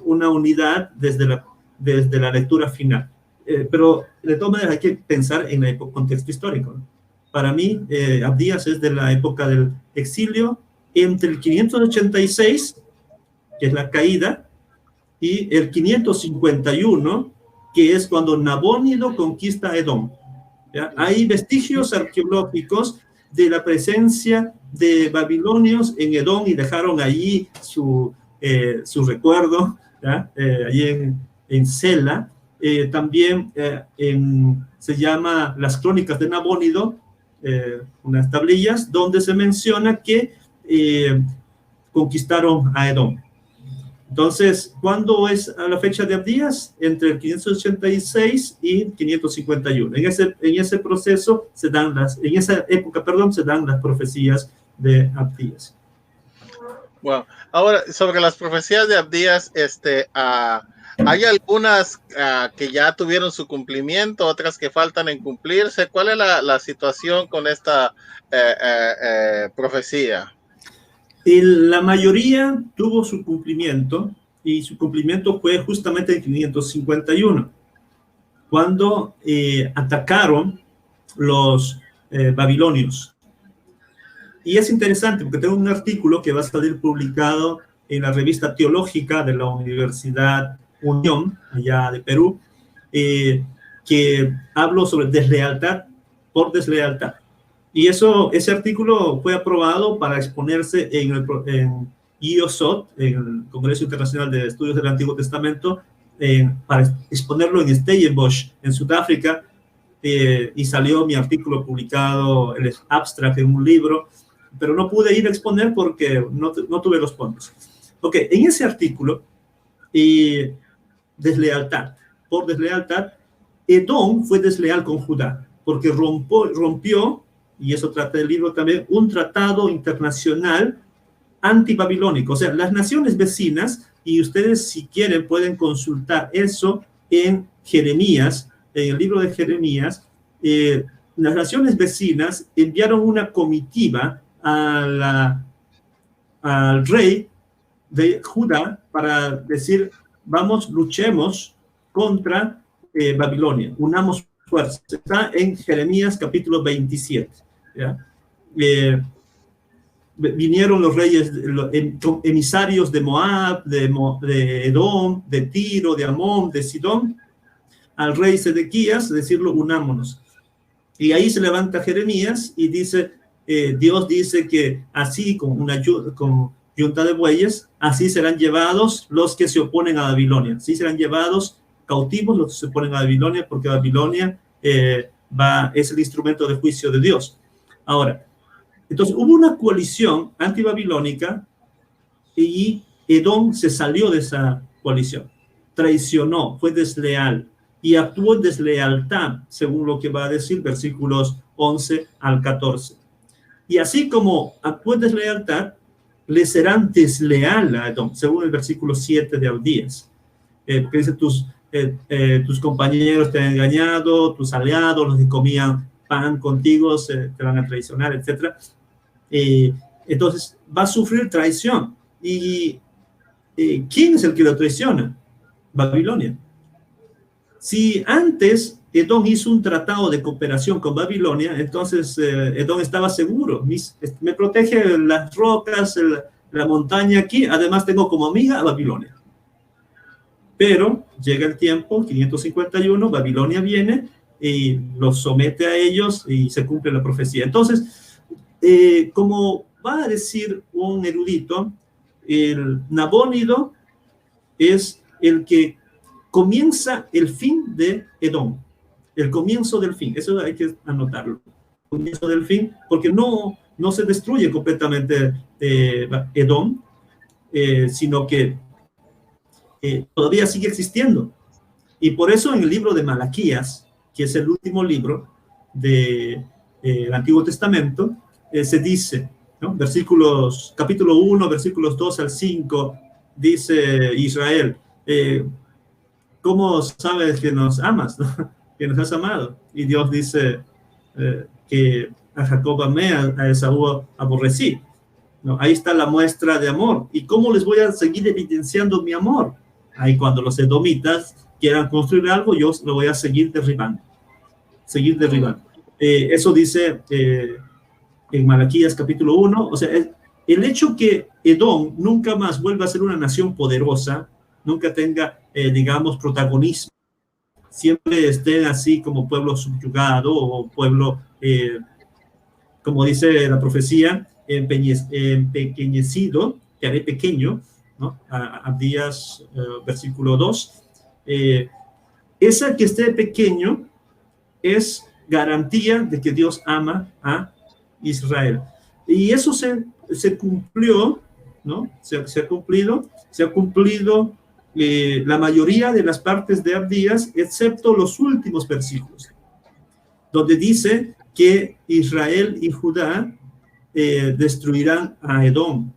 una unidad desde la lectura final. Pero de todas maneras hay que pensar en el contexto histórico, ¿no? Para mí, Abdías es de la época del exilio, entre el 586, que es la caída, y el 551, que es cuando Nabónido conquista Edom. ¿Ya? Hay vestigios arqueológicos de la presencia de babilonios en Edom, y dejaron allí su recuerdo, ¿ya? Allí en Sela, También se llama Las Crónicas de Nabónido, unas tablillas donde se menciona que conquistaron a Edom. Entonces, ¿cuándo es a la fecha de Abdías? Entre el 586 y 551. En ese proceso se dan en esa época, perdón, se dan las profecías de Abdías. Bueno, ahora sobre las profecías de Abdías, hay algunas que ya tuvieron su cumplimiento, otras que faltan en cumplirse. ¿Cuál es la situación con esta profecía? La mayoría tuvo su cumplimiento, y su cumplimiento fue justamente en 551, cuando atacaron los babilonios. Y es interesante porque tengo un artículo que va a salir publicado en la revista teológica de la Universidad Unión, allá de Perú, que hablo sobre deslealtad por deslealtad. Y ese artículo fue aprobado para exponerse en IOSOT, en el Congreso Internacional de Estudios del Antiguo Testamento, para exponerlo en Stellenbosch, en Sudáfrica, y salió mi artículo publicado, el abstract, en un libro, pero no pude ir a exponer porque no tuve los fondos. Ok, en ese artículo, deslealtad por deslealtad, Edom fue desleal con Judá, porque rompió, y eso trata el libro también, un tratado internacional antibabilónico. O sea, las naciones vecinas, y ustedes si quieren pueden consultar eso en Jeremías, en el libro de Jeremías, las naciones vecinas enviaron una comitiva al rey de Judá para decir, vamos, luchemos contra Babilonia, unamos fuerzas. Está en Jeremías capítulo 27. ¿Ya? Vinieron los reyes, emisarios de Moab, de Edom, de Tiro, de Amón, de Sidón, al rey Sedequías, decirlo, unámonos. Y ahí se levanta Jeremías y dice, Dios dice que así, con yunta de bueyes, así serán llevados los que se oponen a Babilonia. Así serán llevados cautivos los que se oponen a Babilonia, porque Babilonia es el instrumento de juicio de Dios. Ahora, entonces hubo una coalición antibabilónica y Edom se salió de esa coalición, traicionó, fue desleal y actuó en deslealtad, según lo que va a decir versículos 11 al 14. Y así como actuó en deslealtad, le serán desleal a Edom, según el versículo 7 de Abdías, que dice, tus compañeros te han engañado, tus aliados, los que comían pan contigo, te van a traicionar, etc. Entonces va a sufrir traición. ¿Y quién es el que lo traiciona? Babilonia. Si antes Edom hizo un tratado de cooperación con Babilonia, entonces Edom estaba seguro. Me protege las rocas, la montaña aquí, además tengo como amiga a Babilonia. Pero llega el tiempo, 551, Babilonia viene y los somete a ellos y se cumple la profecía. Entonces, como va a decir un erudito, el Nabónido es el que comienza el fin de Edom, el comienzo del fin. Eso hay que anotarlo, el comienzo del fin, porque no se destruye completamente Edom, sino que todavía sigue existiendo. Y por eso en el libro de Malaquías, que es el último libro del Antiguo Testamento, se dice, ¿no? Capítulo 1, versículos 2 al 5, dice Israel, ¿cómo sabes que nos amas, ¿no? Que nos has amado? Y Dios dice que a Jacob amé, a Esaú aborrecí, ¿no? Ahí está la muestra de amor. ¿Y cómo les voy a seguir evidenciando mi amor? Ahí cuando los edomitas quieran construir algo, yo lo voy a seguir derribando. Eso dice en Malaquías capítulo 1. O sea, el hecho que Edom nunca más vuelva a ser una nación poderosa, nunca tenga, digamos, protagonismo, siempre estén así como pueblo subyugado o pueblo, como dice la profecía, empequeñecido, que haré pequeño, ¿no? Abdías, versículo 2. esa que esté pequeño es garantía de que Dios ama a Israel. Y eso se cumplió, ¿no? Se ha cumplido la mayoría de las partes de Abdías, excepto los últimos versículos, donde dice que Israel y Judá destruirán a Edom,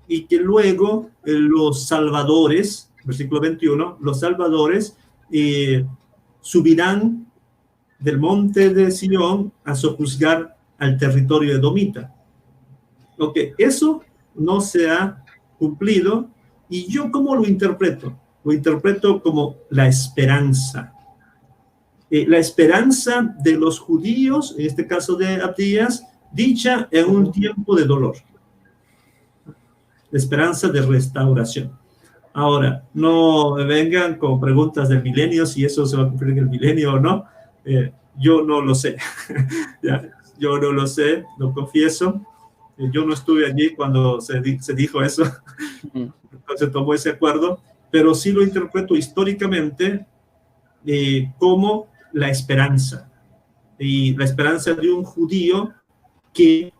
y que luego los salvadores, versículo 21, los salvadores subirán del monte de Sión a sojuzgar al territorio edomita. Ok, eso no se ha cumplido, y yo ¿cómo lo interpreto? Lo interpreto como la esperanza. La esperanza de los judíos, en este caso de Abdías, dicha en un tiempo de dolor. La esperanza de restauración. Ahora, no vengan con preguntas del milenio, si eso se va a cumplir en el milenio o no. Yo no lo sé. Yo no lo sé, lo confieso. Yo no estuve allí cuando se dijo eso, se tomó ese acuerdo, pero sí lo interpreto históricamente como la esperanza. Y la esperanza de un judío que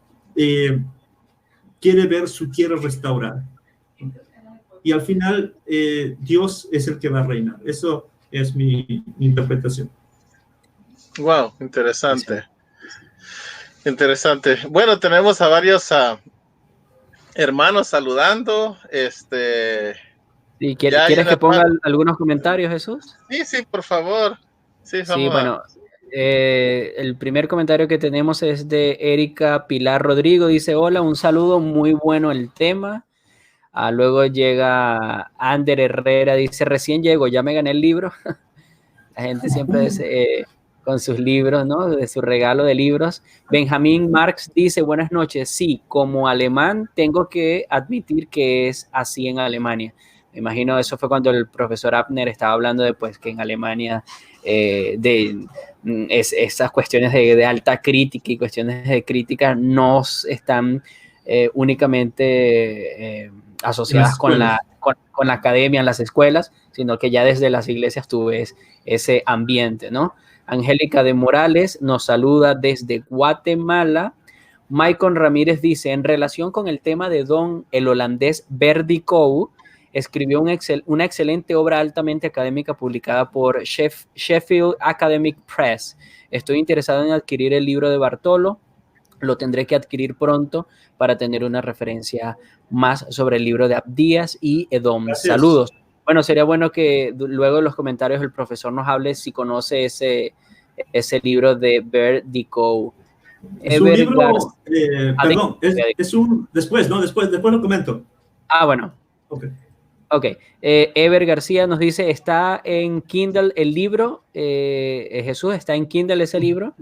quiere ver su tierra restaurada. Y al final, Dios es el que va a reinar. Eso es mi interpretación. Wow, interesante. Interesante. Bueno, tenemos a varios hermanos saludando. ¿Y quieres que ponga algunos comentarios, Jesús? Sí, por favor. Sí, bueno, el primer comentario que tenemos es de Erika Pilar Rodrigo. Dice, hola, un saludo, muy bueno el tema. Luego llega Ander Herrera, dice, recién llego, ya me gané el libro. La gente siempre con sus libros, ¿no? De su regalo de libros. Benjamín Marx dice, buenas noches. Sí, como alemán tengo que admitir que es así en Alemania. Me imagino eso fue cuando el profesor Abner estaba hablando de pues, que en Alemania esas cuestiones de alta crítica y cuestiones de crítica no están únicamente asociadas con la academia en las escuelas, sino que ya desde las iglesias tú ves ese ambiente, ¿no? Angélica de Morales nos saluda desde Guatemala. Maicon Ramírez dice, en relación con el tema de Don, el holandés Verdi Kou, escribió una excelente obra altamente académica publicada por Sheffield Academic Press. Estoy interesado en adquirir el libro de Bartolo. Lo tendré que adquirir pronto para tener una referencia más sobre el libro de Abdías y Edom. Gracias. Saludos. Bueno, sería bueno que luego en los comentarios el profesor nos hable si conoce ese libro de Verdi Kou. Es un libro, perdón, es un, después lo comento. Bueno. Ok. Ever García nos dice, ¿está en Kindle el libro? Jesús, ¿está en Kindle ese libro?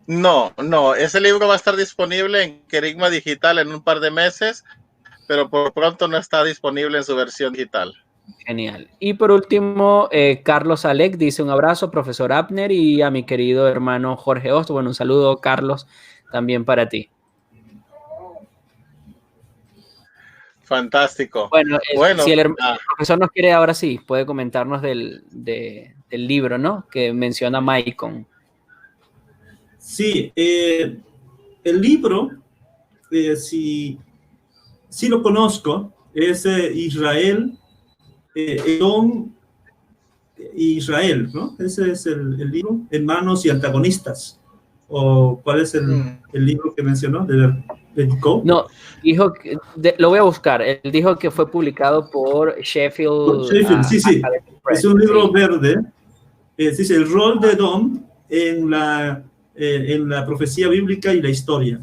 No, ese libro va a estar disponible en Querigma Digital en un par de meses, pero por pronto no está disponible en su versión digital. Genial. Y por último, Carlos Alec dice un abrazo, profesor Abner, y a mi querido hermano Jorge Osto. Bueno, un saludo, Carlos, también para ti. Fantástico. Bueno, si el profesor nos quiere, ahora sí, puede comentarnos del libro, ¿no? Que menciona Maicon. Sí, el libro, sí lo conozco, es Israel, Edom, Israel, ¿no? Ese es el libro, Hermanos y Antagonistas. ¿O cuál es el libro que mencionó? No, dijo que, lo voy a buscar. Él dijo que fue publicado por Sheffield. Sí. Es un libro verde. Dice el rol de Edom en la profecía bíblica y la historia.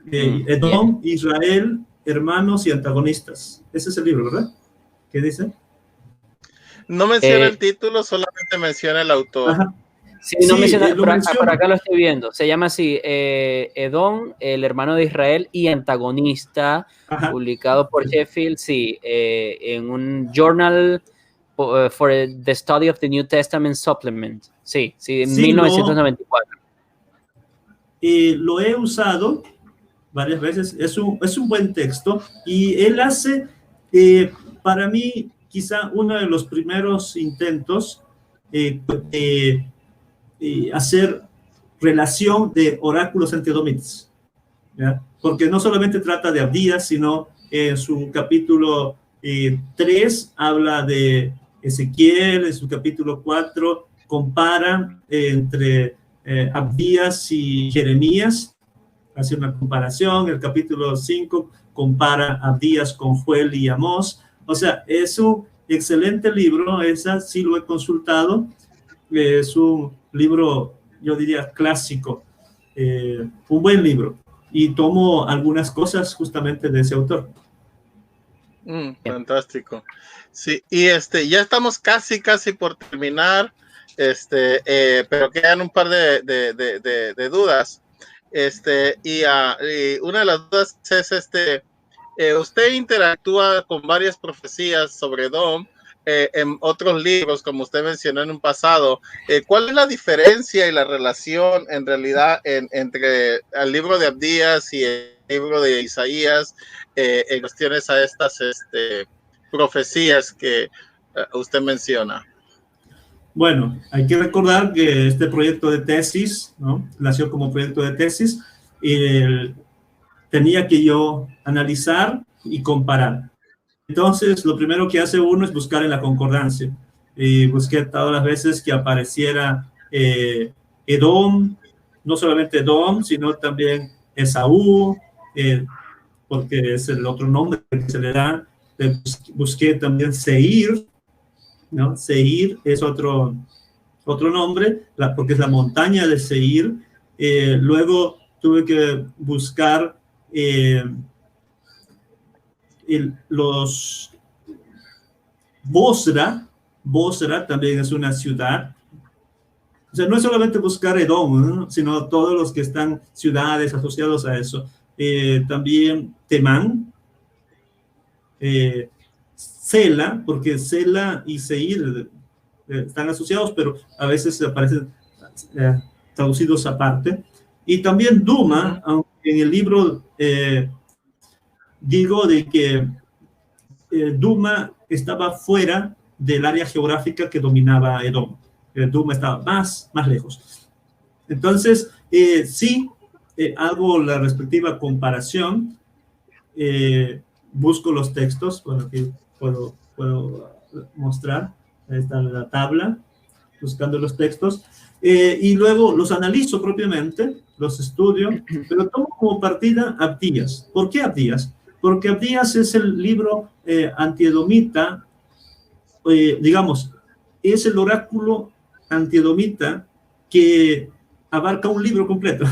Edom, Israel, hermanos y antagonistas. Ese es el libro, ¿verdad? ¿Qué dice? No menciona el título, solamente menciona el autor. Ajá. Sí, no menciona, por acá lo estoy viendo. Se llama así, Edom, el hermano de Israel y antagonista, publicado por Sheffield, en un Journal for the Study of the New Testament Supplement. Sí, en 1994. Lo he usado varias veces, es un buen texto, y él hace, para mí, quizá uno de los primeros intentos hacer relación de oráculos antiedomitas, ¿ya? Porque no solamente trata de Abdías, sino en su capítulo 3 habla de Ezequiel, en su capítulo 4 compara entre Abdías y Jeremías, hace una comparación. El capítulo 5 compara Abdías con Joel y Amós. O sea, es un excelente libro, esa sí lo he consultado, es un libro, yo diría, clásico, un buen libro, y tomo algunas cosas justamente de ese autor. Fantástico. Sí, y ya estamos casi por terminar, pero quedan un par de dudas. Y una de las dudas es usted interactúa con varias profecías sobre Edom en otros libros, como usted mencionó en un pasado. ¿Cuál es la diferencia y la relación en realidad entre el libro de Abdías y el libro de Isaías en cuestiones a estas profecías que usted menciona? Bueno, hay que recordar que este proyecto de tesis, ¿no?, nació como proyecto de tesis, y tenía que yo analizar y comparar. Entonces, lo primero que hace uno es buscar en la concordancia. Y busqué todas las veces que apareciera Edom, no solamente Edom, sino también Esaú, porque es el otro nombre que se le da. Busqué también Seir, ¿no? Seir es otro nombre, porque es la montaña de Seir. Luego tuve que buscar los Bosra también es una ciudad. O sea, no es solamente buscar Edom, ¿no?, sino todos los que están ciudades asociados a eso. También Temán, Sela, porque Sela y Seir están asociados, pero a veces aparecen traducidos aparte. Y también Duma, aunque en el libro digo de que Duma estaba fuera del área geográfica que dominaba Edom. Duma estaba más lejos. Entonces, sí, hago la respectiva comparación, busco los textos, bueno, aquí puedo mostrar, ahí está la tabla, buscando los textos, y luego los analizo propiamente, los estudio, pero tomo como partida Abdías. ¿Por qué Abdías? Porque Abdías es el libro antiedomita, digamos, es el oráculo antiedomita que abarca un libro completo.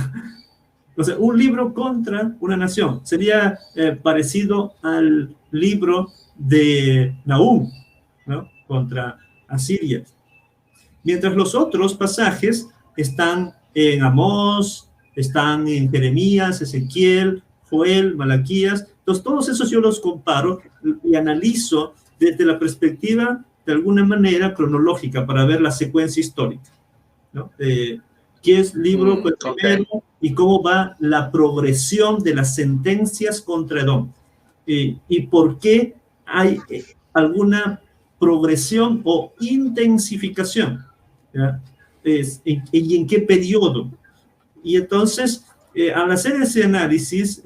O sea, un libro contra una nación. Sería parecido al libro de Nahum, ¿no?, contra Asiria. Mientras los otros pasajes están en Amós, están en Jeremías, Ezequiel, Joel, Malaquías. Entonces, todos esos yo los comparo y analizo desde la perspectiva, de alguna manera, cronológica, para ver la secuencia histórica, ¿no? ¿Qué es libro primero y cómo va la progresión de las sentencias contra Edom? Y por qué hay alguna progresión o intensificación, ¿ya? ¿Y en qué periodo? Y entonces, al hacer ese análisis,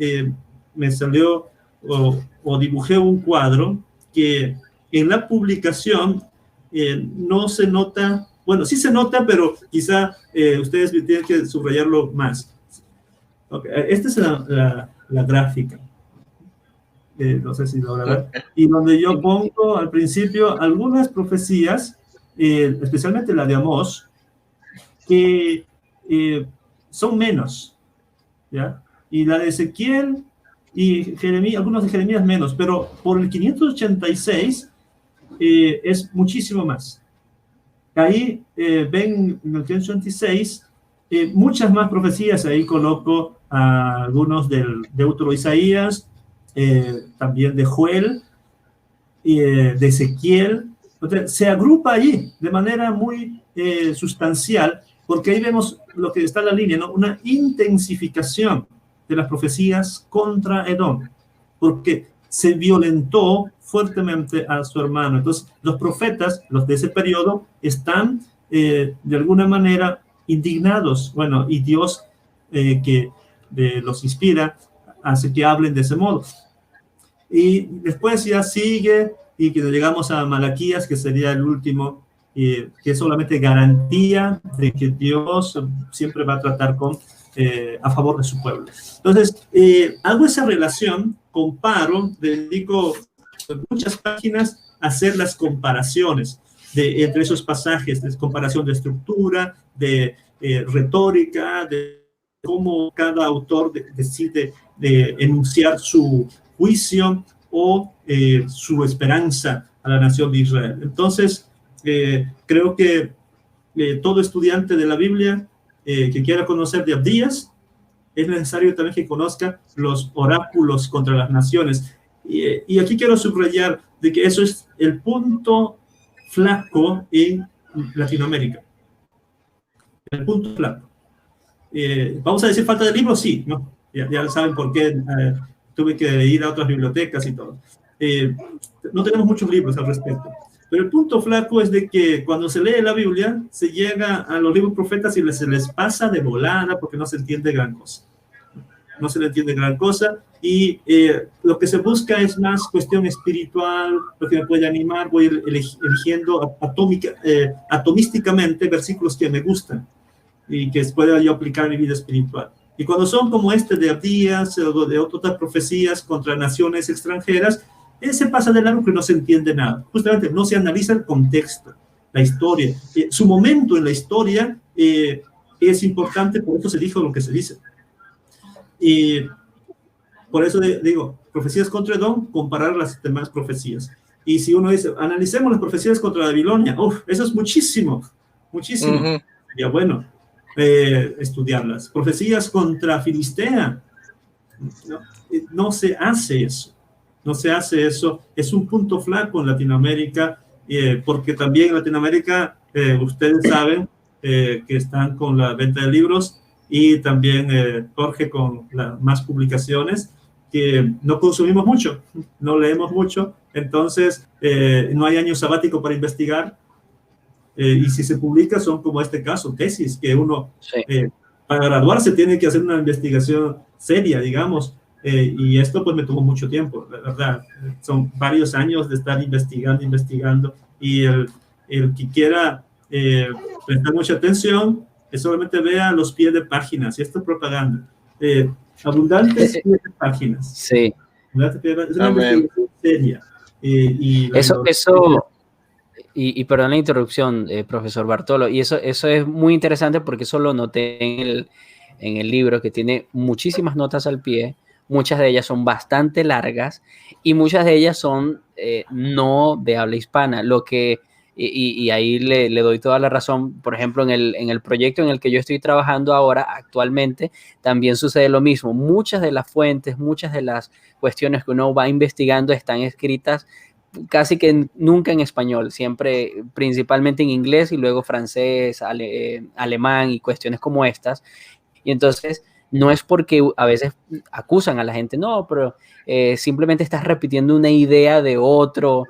me salió o dibujé un cuadro que en la publicación no se nota, bueno, sí se nota, pero quizá ustedes tienen que subrayarlo más. Okay, esta es la gráfica. No sé si lo van a ver. Y donde yo pongo al principio algunas profecías, especialmente la de Amós, que son menos, ¿ya? Y la de Ezequiel y Jeremías, algunos de Jeremías menos, pero por el 586 es muchísimo más. Ahí ven en el 586 muchas más profecías. Ahí coloco algunos del Deutero Isaías, también de Joel, de Ezequiel. Entonces, se agrupa allí de manera muy sustancial, porque ahí vemos lo que está en la línea, ¿no?, una intensificación de las profecías contra Edom, porque se violentó fuertemente a su hermano. Entonces, los profetas, los de ese periodo, están de alguna manera indignados. Bueno, y Dios que los inspira hace que hablen de ese modo. Y después ya sigue y que llegamos a Malaquías, que sería el último, que es solamente garantía de que Dios siempre va a tratar a favor de su pueblo. Entonces, hago esa relación, comparo, dedico muchas páginas a hacer las comparaciones entre esos pasajes, de comparación de estructura, de retórica, de cómo cada autor decide enunciar su juicio o su esperanza a la nación de Israel. Entonces, creo que todo estudiante de la Biblia que quiera conocer de Abdías, es necesario también que conozca los oráculos contra las naciones. Y aquí quiero subrayar de que eso es el punto flaco en Latinoamérica. El punto flaco. Vamos a decir falta de libros, sí, ¿no? Ya saben por qué tuve que ir a otras bibliotecas y todo. No tenemos muchos libros al respecto. Pero el punto flaco es de que cuando se lee la Biblia, se llega a los libros profetas y se les pasa de volada porque no se entiende gran cosa. No se le entiende gran cosa y lo que se busca es más cuestión espiritual, lo que me puede animar. Voy eligiendo atomísticamente versículos que me gustan y que pueda yo aplicar en mi vida espiritual. Y cuando son como este de Abdías o de otras profecías contra naciones extranjeras, se pasa de largo que no se entiende nada. Justamente no se analiza el contexto, la historia. Su momento en la historia es importante, por eso se dijo lo que se dice. Y por eso digo, profecías contra Edom, comparar las demás profecías. Y si uno dice, analicemos las profecías contra Babilonia, eso es muchísimo, muchísimo. Sería bueno estudiarlas. Profecías contra Filistea, no se hace eso. No se hace eso, es un punto flaco en Latinoamérica, porque también en Latinoamérica, ustedes saben que están con la venta de libros y también Jorge con más publicaciones, que no consumimos mucho, no leemos mucho, entonces no hay año sabático para investigar, y si se publica son como este caso, tesis, que uno para graduarse tiene que hacer una investigación seria, digamos. Y esto pues me tomó mucho tiempo, la verdad. Son varios años de estar investigando y el que quiera prestar mucha atención, solamente vea los pies de páginas, y esto es propaganda. Abundantes pies de páginas. Sí. Es una investigación seria. Y perdón la interrupción, profesor Bartolo, y eso es muy interesante porque eso lo noté en el libro, que tiene muchísimas notas al pie. Muchas de ellas son bastante largas y muchas de ellas son no de habla hispana, y ahí le doy toda la razón. Por ejemplo, en el proyecto en el que yo estoy trabajando ahora, actualmente, también sucede lo mismo. Muchas de las fuentes, muchas de las cuestiones que uno va investigando están escritas casi que nunca en español, siempre principalmente en inglés y luego francés, alemán y cuestiones como estas. Y entonces no es porque a veces acusan a la gente, no, pero simplemente estás repitiendo una idea de otro,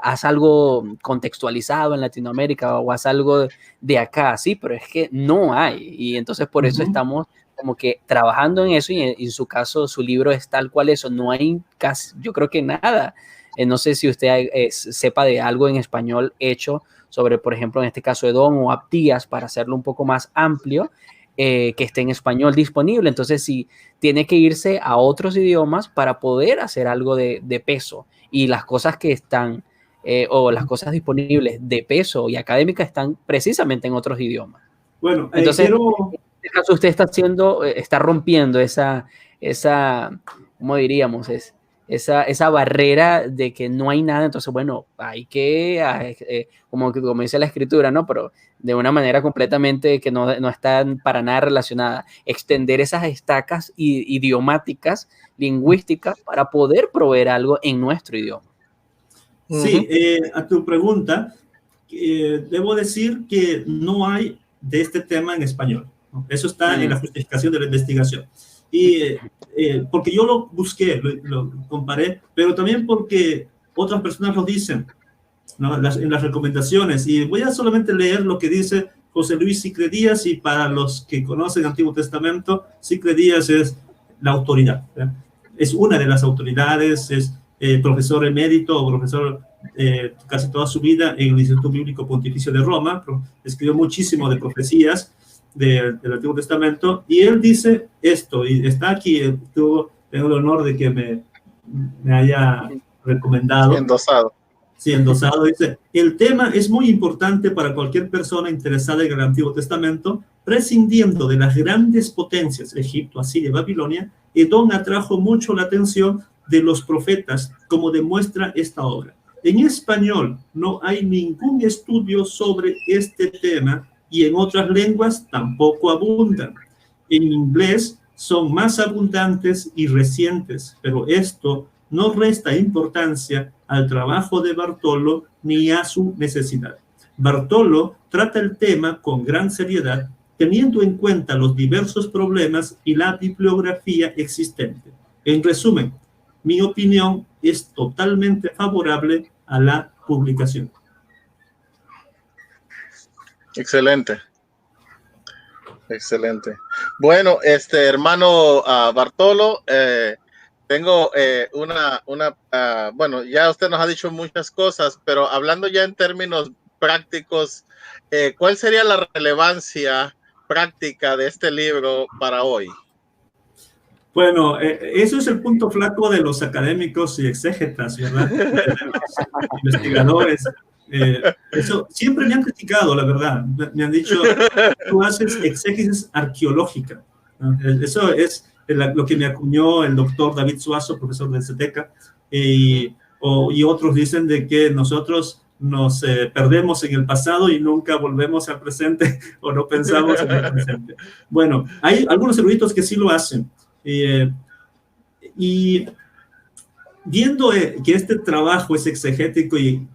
haz algo contextualizado en Latinoamérica o haz algo de acá, sí, pero es que no hay. Y entonces por eso estamos como que trabajando en eso, y en su caso su libro es tal cual eso, no hay casi, yo creo que nada. No sé si usted sepa de algo en español hecho sobre, por ejemplo, en este caso Edom o Abdías, para hacerlo un poco más amplio, que esté en español disponible. Entonces sí, tiene que irse a otros idiomas para poder hacer algo de peso, y las cosas que están o las cosas disponibles de peso y académicas están precisamente en otros idiomas. Bueno, entonces en este caso usted está rompiendo esa ¿cómo diríamos? Esa barrera de que no hay nada. Entonces, bueno, hay que, como dice la escritura, ¿no? Pero de una manera completamente que no está para nada relacionada, extender esas estacas idiomáticas, lingüísticas, para poder proveer algo en nuestro idioma. Sí, a tu pregunta, debo decir que no hay de este tema en español, ¿no? Eso está en la justificación de la investigación. Y porque yo lo busqué, lo comparé, pero también porque otras personas lo dicen. ¿no? En las recomendaciones. Y voy a solamente leer lo que dice José Luis Sicre Díaz, y para los que conocen el Antiguo Testamento, Sicre Díaz es la autoridad, ¿eh? Es una de las autoridades, es profesor emérito o profesor casi toda su vida en el Instituto Bíblico Pontificio de Roma, escribió muchísimo de profecías del Antiguo Testamento, y él dice esto, y está aquí, tengo el honor de que me haya recomendado. Endosado. Sí, endosado. Dice, el tema es muy importante para cualquier persona interesada en el Antiguo Testamento, prescindiendo de las grandes potencias, Egipto, Asiria y Babilonia. Edom atrajo mucho la atención de los profetas, como demuestra esta obra. En español no hay ningún estudio sobre este tema, y en otras lenguas tampoco abundan. En inglés son más abundantes y recientes, pero esto no resta importancia al trabajo de Bartolo ni a su necesidad. Bartolo trata el tema con gran seriedad, teniendo en cuenta los diversos problemas y la bibliografía existente. En resumen, mi opinión es totalmente favorable a la publicación. Excelente. Excelente. Bueno, hermano Bartolo, tengo bueno, ya usted nos ha dicho muchas cosas, pero hablando ya en términos prácticos, ¿cuál sería la relevancia práctica de este libro para hoy? Bueno, eso es el punto flaco de los académicos y exégetas, ¿verdad? De los investigadores. Eso siempre me han criticado, la verdad. Me han dicho, tú haces exégesis arqueológica, ¿no? Eso es lo que me acuñó el doctor David Suazo, profesor del CETECA, y otros dicen de que nosotros nos perdemos en el pasado y nunca volvemos al presente, o no pensamos en el presente. Bueno, hay algunos eruditos que sí lo hacen, y viendo que este trabajo es exegético y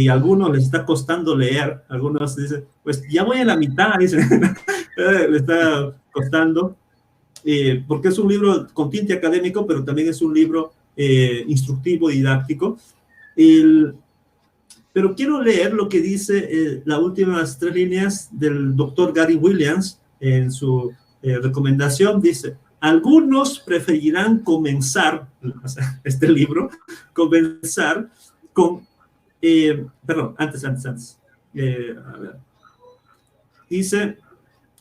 a algunos les está costando leer, algunos dicen, pues ya voy a la mitad, dicen, le está costando, porque es un libro con tinte académico, pero también es un libro instructivo, didáctico. Pero quiero leer lo que dice las últimas 3 líneas del doctor Gary Williams en su recomendación. Dice, algunos preferirán comenzar, o sea, este libro, comenzar con, perdón, antes. A ver. Dice,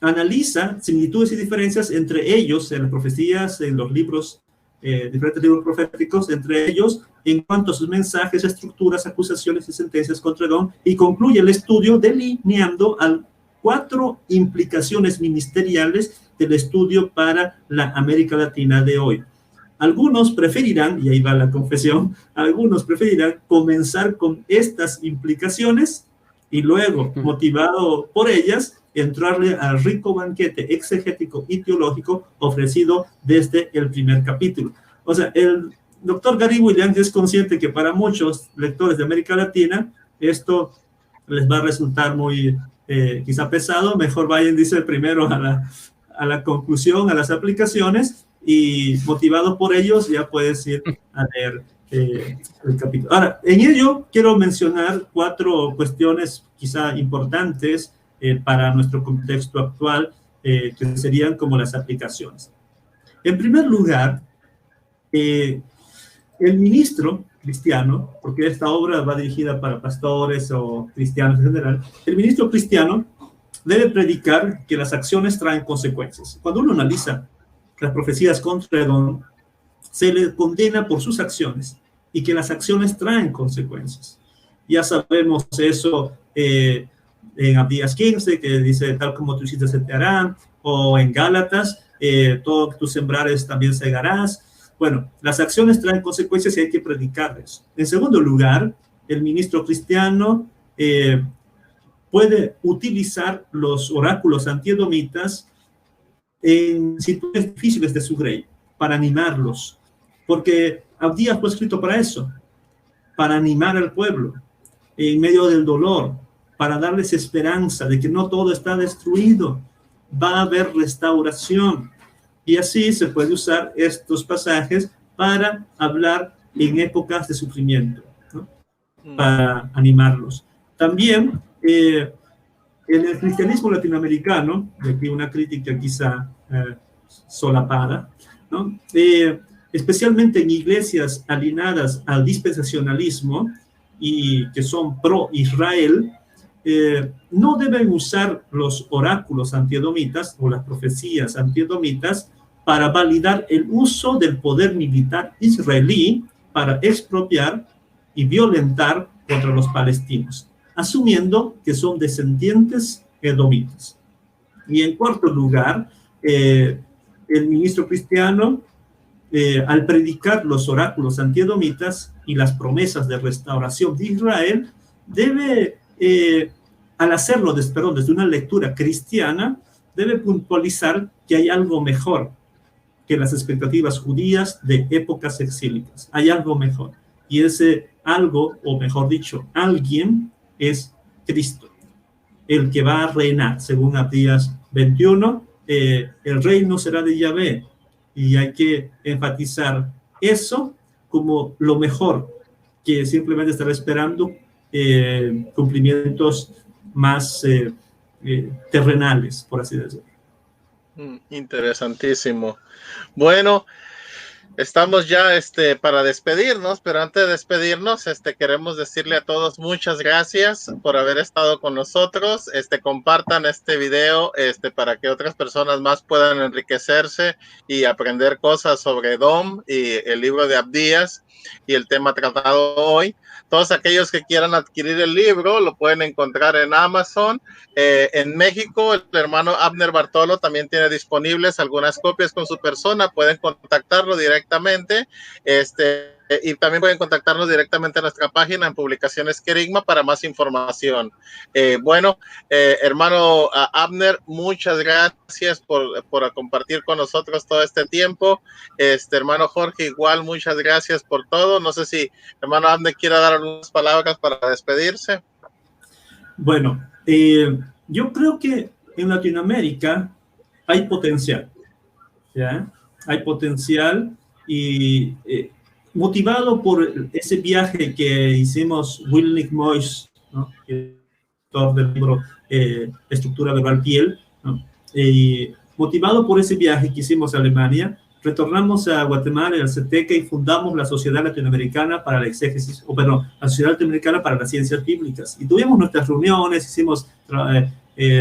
analiza similitudes y diferencias entre ellos en las profecías, en los libros, diferentes libros proféticos, entre ellos en cuanto a sus mensajes, estructuras, acusaciones y sentencias contra Edom, y concluye el estudio delineando 4 implicaciones ministeriales del estudio para la América Latina de hoy. Algunos preferirán, y ahí va la confesión, algunos preferirán comenzar con estas implicaciones y luego, motivado por ellas, entrarle al rico banquete exegético y teológico ofrecido desde el primer capítulo. O sea, el doctor Gary Williams es consciente que para muchos lectores de América Latina esto les va a resultar muy quizá pesado. Mejor vayan, dice, primero a la conclusión, a las aplicaciones, y motivado por ellos ya puedes ir a leer el capítulo. Ahora, en ello quiero mencionar 4 cuestiones quizá importantes para nuestro contexto actual, que serían como las aplicaciones. En primer lugar, el ministro cristiano, porque esta obra va dirigida para pastores o cristianos en general, el ministro cristiano debe predicar que las acciones traen consecuencias. Cuando uno analiza las profecías contra Edom, se le condena por sus acciones y que las acciones traen consecuencias. Ya sabemos eso en Abdías 15, que dice, tal como tú hiciste se te harán, o en Gálatas, todo que tú sembrares también segarás. Bueno, las acciones traen consecuencias y hay que predicarles. En segundo lugar, el ministro cristiano puede utilizar los oráculos antiedomitas en situaciones difíciles de su grey, para animarlos, porque Abdías fue escrito para eso, para animar al pueblo en medio del dolor, para darles esperanza de que no todo está destruido, va a haber restauración. Y así se puede usar estos pasajes para hablar en épocas de sufrimiento, ¿no? para animarlos. También en el cristianismo latinoamericano, y aquí una crítica quizá solapada, ¿no? Especialmente en iglesias alineadas al dispensacionalismo y que son pro-Israel, no deben usar los oráculos antiedomitas o las profecías antiedomitas para validar el uso del poder militar israelí para expropiar y violentar contra los palestinos, asumiendo que son descendientes edomitas. Y en cuarto lugar, el ministro cristiano, al predicar los oráculos antiedomitas y las promesas de restauración de Israel, debe, al hacerlo desde una lectura cristiana, debe puntualizar que hay algo mejor que las expectativas judías de épocas exílicas. Hay algo mejor. Y ese algo, o mejor dicho, alguien, es Cristo, el que va a reinar, según Abdías 21, el reino será de Yahvé, y hay que enfatizar eso como lo mejor, que simplemente estar esperando cumplimientos más terrenales, por así decirlo. Interesantísimo. Bueno, estamos ya para despedirnos, pero antes de despedirnos, queremos decirle a todos muchas gracias por haber estado con nosotros. Compartan este video para que otras personas más puedan enriquecerse y aprender cosas sobre Edom y el libro de Abdías y el tema tratado hoy. Todos aquellos que quieran adquirir el libro lo pueden encontrar en Amazon. En México, el hermano Abner Bartolo también tiene disponibles algunas copias con su persona. Pueden contactarlo directamente. Y también pueden contactarnos directamente a nuestra página en Publicaciones Querigma para más información. Hermano Abner, muchas gracias por compartir con nosotros todo este tiempo. Hermano Jorge, igual, muchas gracias por todo. No sé si hermano Abner quiera dar algunas palabras para despedirse. Bueno, yo creo que en Latinoamérica hay potencial, ¿ya? Hay potencial y motivado por ese viaje que hicimos Will Moyes, ¿no? El autor del libro Estructura Verbal Piel, ¿no? Motivado por ese viaje que hicimos a Alemania, retornamos a Guatemala, al CETECA, y fundamos la Sociedad Latinoamericana para la Exégesis, la Sociedad Latinoamericana para las Ciencias Bíblicas. Y tuvimos nuestras reuniones, hicimos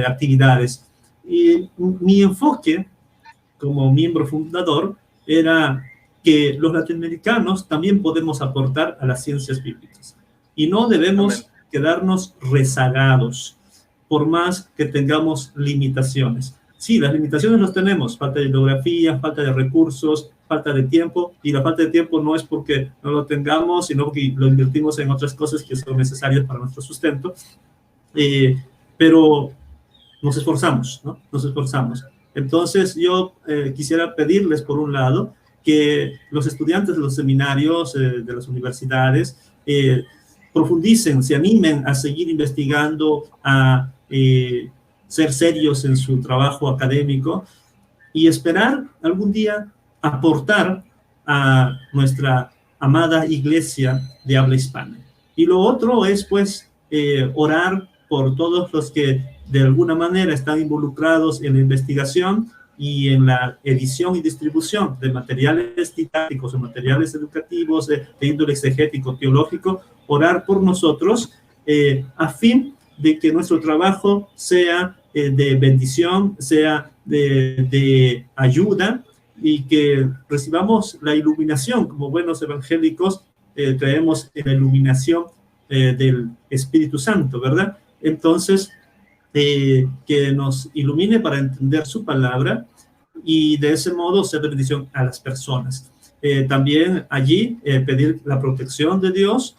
actividades. Y mi enfoque como miembro fundador era que los latinoamericanos también podemos aportar a las ciencias bíblicas. Y no debemos quedarnos rezagados, por más que tengamos limitaciones. Sí, las limitaciones las tenemos, falta de bibliografía, falta de recursos, falta de tiempo, y la falta de tiempo no es porque no lo tengamos, sino porque lo invertimos en otras cosas que son necesarias para nuestro sustento, pero nos esforzamos, ¿no? Nos esforzamos. Entonces yo quisiera pedirles, por un lado, que los estudiantes de los seminarios, de las universidades, profundicen, se animen a seguir investigando, a ser serios en su trabajo académico y esperar algún día aportar a nuestra amada iglesia de habla hispana. Y lo otro es, pues, orar por todos los que de alguna manera están involucrados en la investigación y en la edición y distribución de materiales didácticos o materiales educativos de índole exegético, teológico, orar por nosotros a fin de que nuestro trabajo sea de bendición, sea de ayuda, y que recibamos la iluminación. Como buenos evangélicos traemos la iluminación del Espíritu Santo, ¿verdad? Entonces, que nos ilumine para entender su palabra y de ese modo ser de bendición a las personas. También allí pedir la protección de Dios,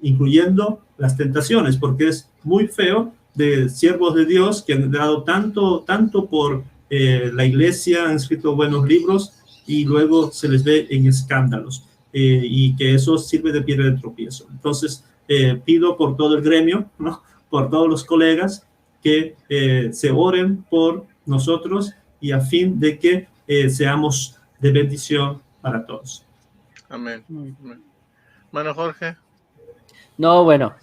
incluyendo las tentaciones, porque es muy feo de siervos de Dios que han dado tanto por la iglesia, han escrito buenos libros y luego se les ve en escándalos, y que eso sirve de piedra de tropiezo. Entonces, pido por todo el gremio, ¿no?, por todos los colegas, que se oren por nosotros y a fin de que seamos de bendición para todos. Amén. Hermano Jorge. No, bueno,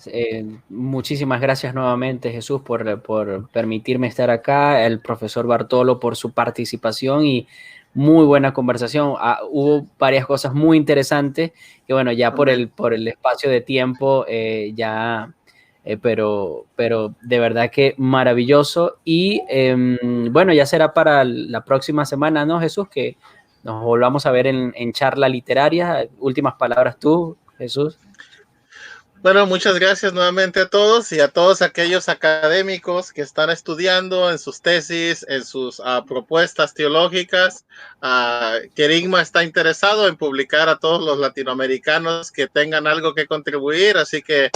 muchísimas gracias nuevamente, Jesús, por permitirme estar acá, el profesor Bartolo por su participación y muy buena conversación. Hubo varias cosas muy interesantes que, bueno, ya por el espacio de tiempo, pero de verdad que maravilloso. Y bueno, ya será para la próxima semana, ¿no, Jesús? Que nos volvamos a ver en charla literaria. Últimas palabras tú, Jesús. Bueno, muchas gracias nuevamente a todos y a todos aquellos académicos que están estudiando en sus tesis, en sus propuestas teológicas. Querigma está interesado en publicar a todos los latinoamericanos que tengan algo que contribuir, así que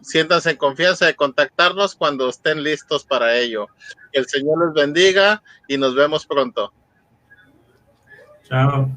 siéntanse en confianza de contactarnos cuando estén listos para ello. Que el Señor les bendiga y nos vemos pronto. Chao.